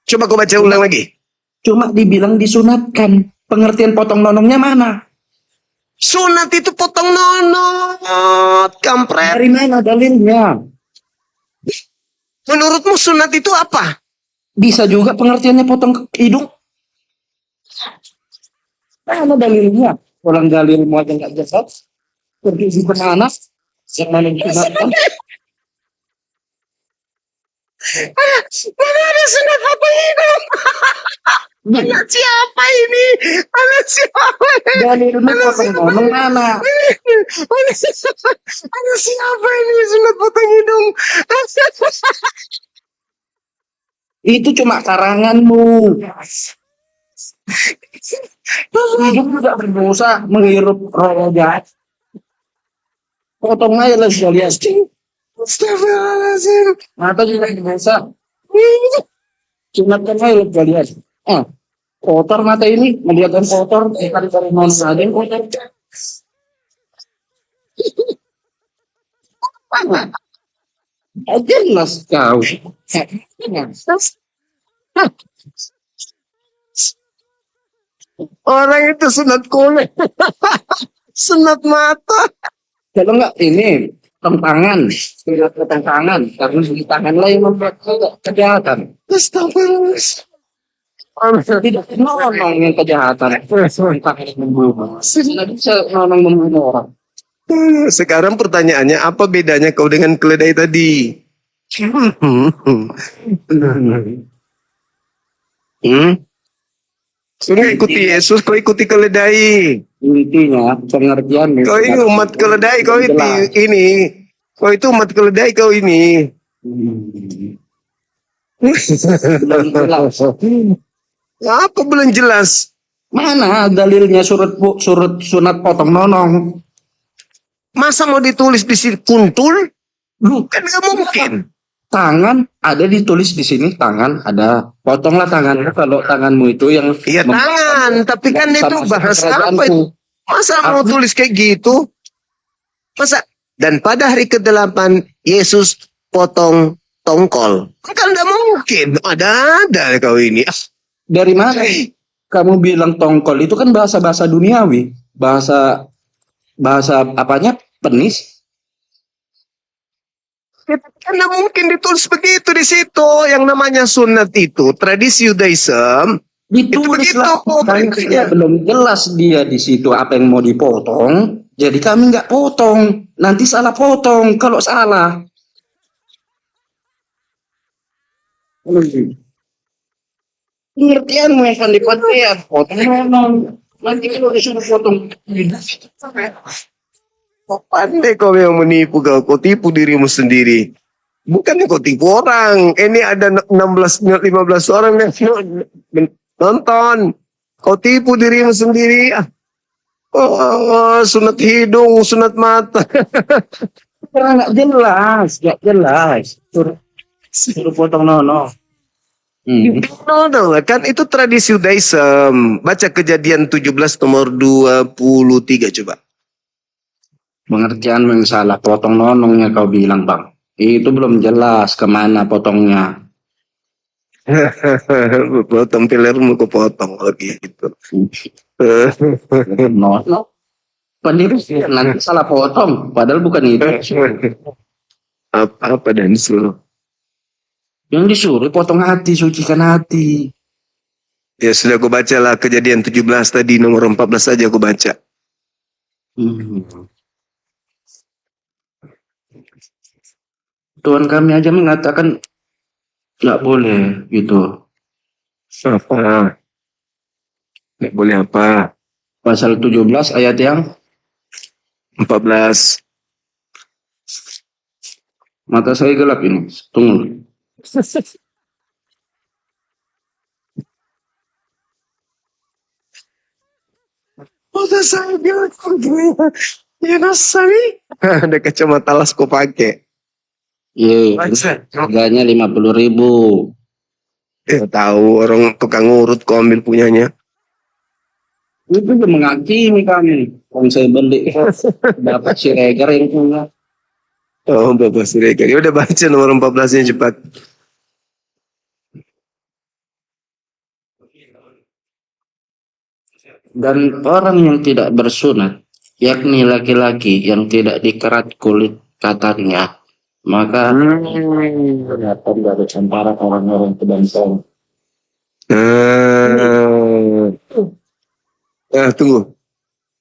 Coba kau baca ulang lagi. Cuma dibilang disunatkan. Pengertian potong nonongnya mana? Sunat itu potong nonot, kampret. Dari mana dalilnya? Menurutmu sunat itu apa? Bisa juga pengertiannya potong hidung. Mana dalilnya? Orang dalilmu aja nggak jelas. Pergi di anak yang mana disunatkan? Mana ada sunat apa hidup? Anak siapa ini? Anak siapa ini? Dalilnya potong nonong mana? Anak siapa ini sunat potong hidung? Itu cuma karanganmu. Hidup tidak berdosa menghirup roh jahat. Potong aja lah sekalian. Astagfirullahaladzim. Mata juga berdosa. Sunatkan aja lah sekalian. Kotor mata ini, melihat yang kotor, dari non ada yang kotor. Jelas kau. Orang itu sunat kulit. Sunat mata. Kalau enggak ini tangan, tangan, karena di tangan lah yang membuat kejahatan. Astagfirullah. Tidak nolong yang kejahatan. Tangan yang membunuh. Tidak bisa nolong membunuh orang. Sekarang pertanyaannya, apa bedanya kau dengan keledai tadi? Kau nggak ikuti Yesus, kau ikuti keledai. Intinya pengertian Kau ini umat keledai, kau itu ini. Kau itu umat keledai, kau ini. Apa belum jelas? Mana dalilnya surut sunat potong nonong? Masa mau ditulis di sini kuntul? Kan nggak mungkin. Tangan ada ditulis di sini, tangan ada. Potonglah tanganmu kalau tanganmu itu yang Iya tangan, tapi kan itu bahasa apa itu? Masa mau tulis kayak gitu? Masa? Dan pada hari ke-8 Yesus potong tongkol. Kan nggak mungkin. Ada kau ini. dari mana? Kamu bilang tongkol itu kan bahasa duniawi, bahasa apanya? Penis. Kan nggak mungkin ditulis begitu di situ. Yang namanya sunat itu tradisi Yudaism. Ditulis begitu, lah. perintahnya. Belum jelas dia di situ apa yang mau dipotong. Jadi kami nggak potong. Nanti salah potong kalau salah. Pengertianmu yang akan dipakai potong nonong. Nanti kalau disuruh potong. Kau pandai kau yang menipu kau. Kau tipu dirimu sendiri. Bukannya kau tipu orang. Ini ada 15 orang yang nonton. Kau tipu dirimu sendiri. Sunat hidung, sunat mata. Karena nggak jelas. Suruh potong nono. No, kan itu tradisi Yudaism. Baca Kejadian 17 nomor 23 coba. Pengertian yang salah, potong nonongnya kau bilang bang. Itu belum jelas kemana potongnya. Potong pilermu kau potong lagi gitu. Nono. Pendiri nanti salah potong, padahal bukan itu. Apa dan seluruh. Yang disuruh potong hati, sucikan hati. Ya sudah aku baca lah Kejadian 17 tadi, nomor 14 saja aku baca. Hmm. Tuhan kami aja mengatakan nggak boleh gitu. Apa? Nggak boleh apa? Pasal 17 ayat yang 14. mata saya gelap ini. Tunggu. Masa saya bilang ya nasami. Ada kacamata las kau pakai. Iya, harganya 50.000. Ya tahu orang tukang urut kau ambil punyanya. Itu udah menghakimi kami. Kalau saya beli dapat si Reger yang punya. Oh, Bapak Siregar. Ya udah baca nomor 14-nya cepat. Dan orang yang tidak bersunat, yakni laki-laki yang tidak dikerat kulit katanya, maka kelihatan dari antara orang-orang kebangsaan. Tunggu.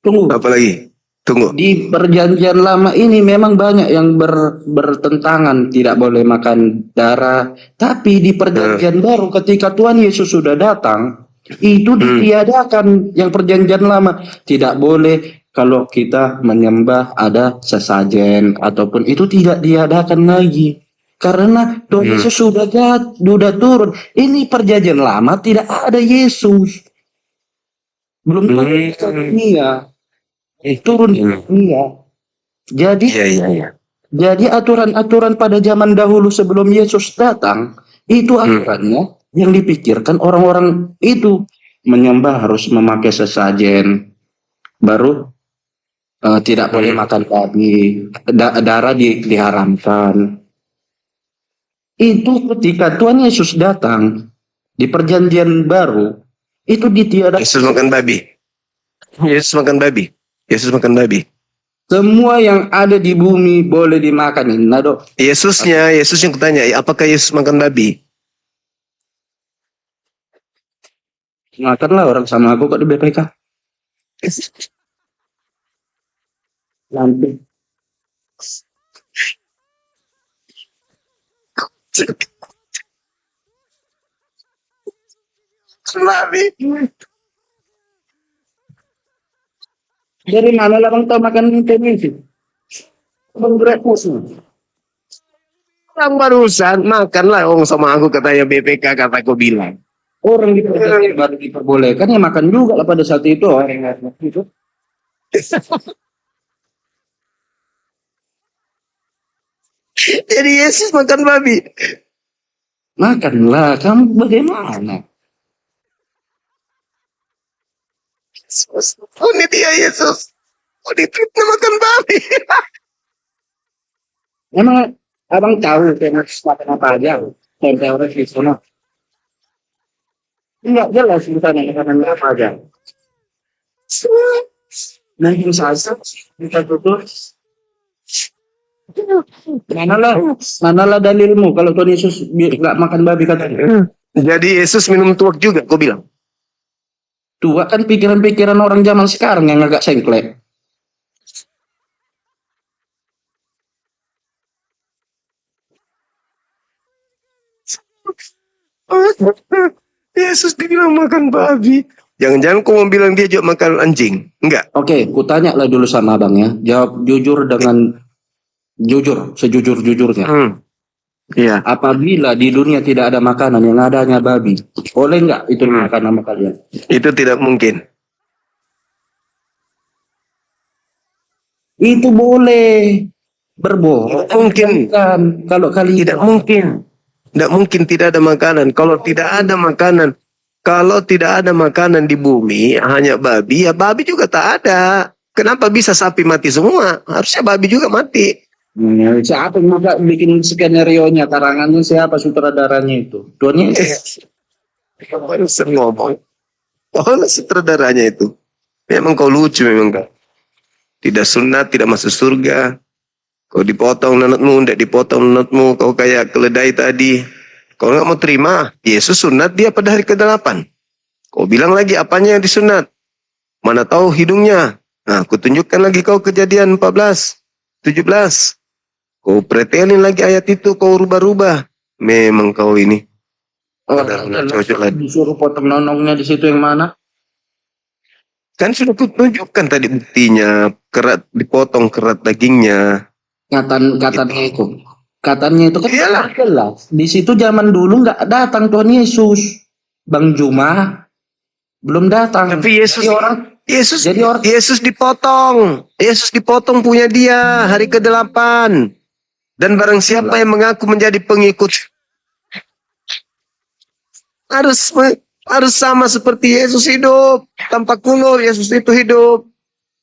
Tunggu, Apa lagi? Tunggu. di perjanjian lama ini memang banyak yang bertentangan, tidak boleh makan darah. Tapi di perjanjian baru ketika Tuhan Yesus sudah datang, itu ditiadakan yang perjanjian lama. Tidak boleh kalau kita menyembah ada sesajen ataupun itu tidak diadakan lagi. Karena Tuhan Yesus sudah turun. Ini perjanjian lama tidak ada Yesus. Belum turun ke dunia. Turun ke dunia. Jadi Iya. jadi aturan-aturan pada zaman dahulu sebelum Yesus datang, itu aturannya yang dipikirkan orang-orang itu. Menyembah harus memakai sesajen, baru tidak boleh makan babi, darah diharamkan. Itu ketika Tuhan Yesus datang di perjanjian baru, itu ditiadakan. Yesus makan babi. Yesus makan babi. Yesus makan babi. Semua yang ada di bumi boleh dimakan. Nado. Yesus yang kutanya, apakah Yesus makan babi? Makanlah orang sama aku kok di BPK. Nanti. Babi. Dari mana lah bang tahu makan tempe? Bang breakfast. Yang barusan makanlah orang sama aku katanya BPK kataku bilang. Orang di perjanjian baru diperbolehkan ya makan juga lah pada saat itu. Orang itu. Jadi Yesus makan babi. Makanlah, kamu bagaimana? Oh ini dia Yesus. Oh difitnah makan babi. Emang abang tahu tema makan apa aja? Tempe orang di sana. Enggak jelas misalnya makanan apa aja. Nah yang salsa kita tutup. Manalah dalilmu kalau Tuhan Yesus nggak makan babi katanya. Jadi Yesus minum tuak juga, kau bilang. Tua kan pikiran-pikiran orang zaman sekarang yang agak sengklek. Yesus dibilang makan babi. Jangan-jangan kau mau bilang dia juga makan anjing. Enggak. Oke, kutanya lah dulu sama abang ya. Jawab jujur dengan jujur, sejujur-jujurnya. Iya. Apabila di dunia tidak ada makanan, yang ada hanya babi, boleh nggak itu makan sama kalian? Itu tidak mungkin. Itu boleh berbohong. Mungkin. Kan kalau kalian Tidak mungkin. Tidak mungkin tidak ada makanan. Kalau tidak ada makanan di bumi, hanya babi, ya babi juga tak ada. Kenapa bisa sapi mati semua? Harusnya babi juga mati. Siapa yang mau bikin skenario-nya, karangannya siapa, sutradaranya itu? Tuannya Baru ngomong. Oh, sutradaranya itu. Memang kau lucu memang kau. Tidak sunat, tidak masuk surga. Kau dipotong nanatmu, tidak dipotong nanatmu. Kau kayak keledai tadi. Kau nggak mau terima, Yesus sunat dia pada hari ke-8. Kau bilang lagi apanya yang disunat? Mana tahu hidungnya. Nah, aku tunjukkan lagi kau Kejadian 14, 17. Kau pretelin lagi ayat itu, kau rubah-rubah. Memang kau ini. Ada cocok lagi. Disuruh potong nonongnya di situ yang mana? Kan sudah kutunjukkan tadi buktinya. Kerat dipotong kerat dagingnya. Katanya itu. Katanya itu kan Iyalah. jelas. Di situ zaman dulu nggak datang Tuhan Yesus. Bang Juma belum datang. Tapi Yesus, Jadi orang- Yesus dipotong. Yesus dipotong punya dia hari ke-8. Dan barang siapa yang mengaku menjadi pengikut harus sama seperti Yesus hidup. Tanpa kulur Yesus itu hidup.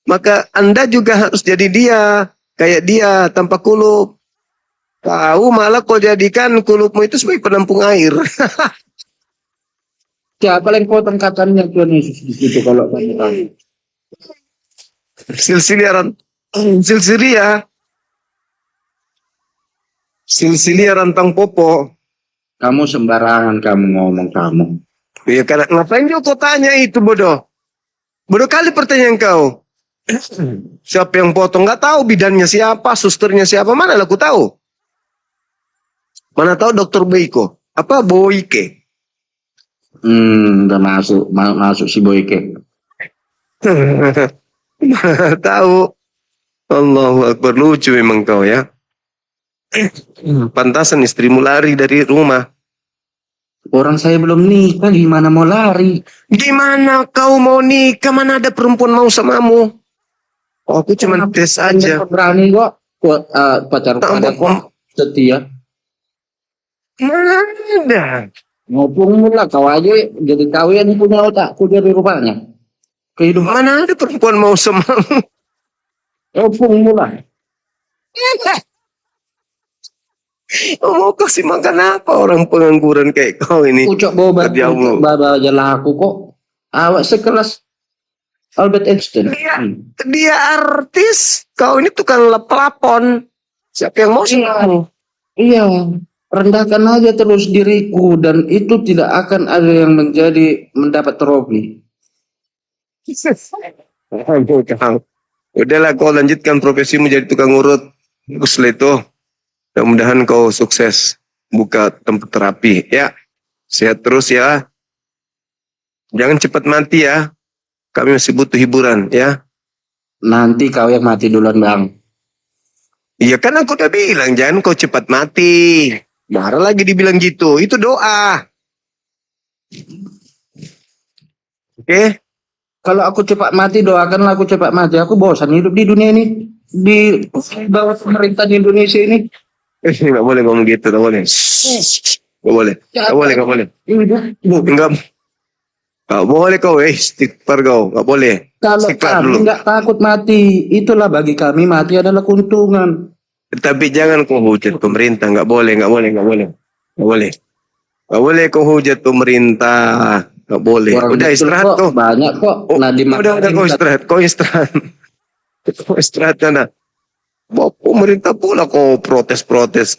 Maka Anda juga harus jadi dia. Kayak dia tanpa kulub. Tahu malah kau jadikan kulubmu itu sebagai penampung air. Siapa yang potong katanya Tuhan Yesus di situ kalau kamu tahu? Silsilia rantang popo. Kamu sembarangan kamu ngomong kamu. Ya karena ngapain juga kau tanya itu bodoh? Bodoh kali pertanyaan kau. Siapa yang potong? Nggak tahu bidannya siapa, susternya siapa, mana lah aku tahu. Mana tahu dokter Boyko? Apa Boyke? Udah masuk si Boyke. Mana tahu. Allahu Akbar, lucu memang kau ya. Pantasan istrimu lari dari rumah. Orang saya belum nikah, gimana mau lari? Gimana kau mau nikah? Mana ada perempuan mau samamu? Oh, aku cuma tes aja. Berani kok pacar pada kok setia. Mana ada? Ngopung mula kau aja jadi kawin punya otakku dari rupanya. Kehidupan Mana ada perempuan mau samamu? ngopung mula. Mau kasih makan apa orang pengangguran kayak kau ini? Ucap bobat, Kerja ucap mulu. baba jelah aku kok. Awak sekelas Albert Einstein. Dia artis, kau ini tukang pelapon. Siapa yang mau samamu? Iya, rendahkan aja terus diriku dan itu tidak akan ada yang mendapat trofi. Udahlah kau lanjutkan profesimu jadi tukang urut. Baguslah itu. Mudah-mudahan kau sukses buka tempat terapi ya. Sehat terus ya. Jangan cepat mati ya. Kami masih butuh hiburan ya. Nanti kau yang mati duluan bang. Iya kan aku udah bilang jangan kau cepat mati. Marah lagi dibilang gitu. Itu doa. Oke. Kalau aku cepat mati doakanlah aku cepat mati. Aku bosan hidup di dunia ini. Di bawah pemerintahan Indonesia ini. Nggak boleh ngomong gitu. Nggak boleh. Nggak boleh. Nggak boleh. Nggak boleh. Enggak. Nggak boleh kau. Istighfar kau. Nggak boleh. Kalau Istighfar kami dulu. nggak takut mati, itulah bagi kami mati adalah keuntungan. Tapi jangan kau hujat pemerintah. Nggak boleh. Nggak boleh. Nggak boleh. Nggak boleh. Nggak boleh kau hujat pemerintah. Nggak boleh. Orang Udah betul istirahat kok, kau. banyak kok. Nadiem Udah kau istirahat. Kau istirahat. Kau istirahat sana. Bawa pemerintah pula kau protes-protes.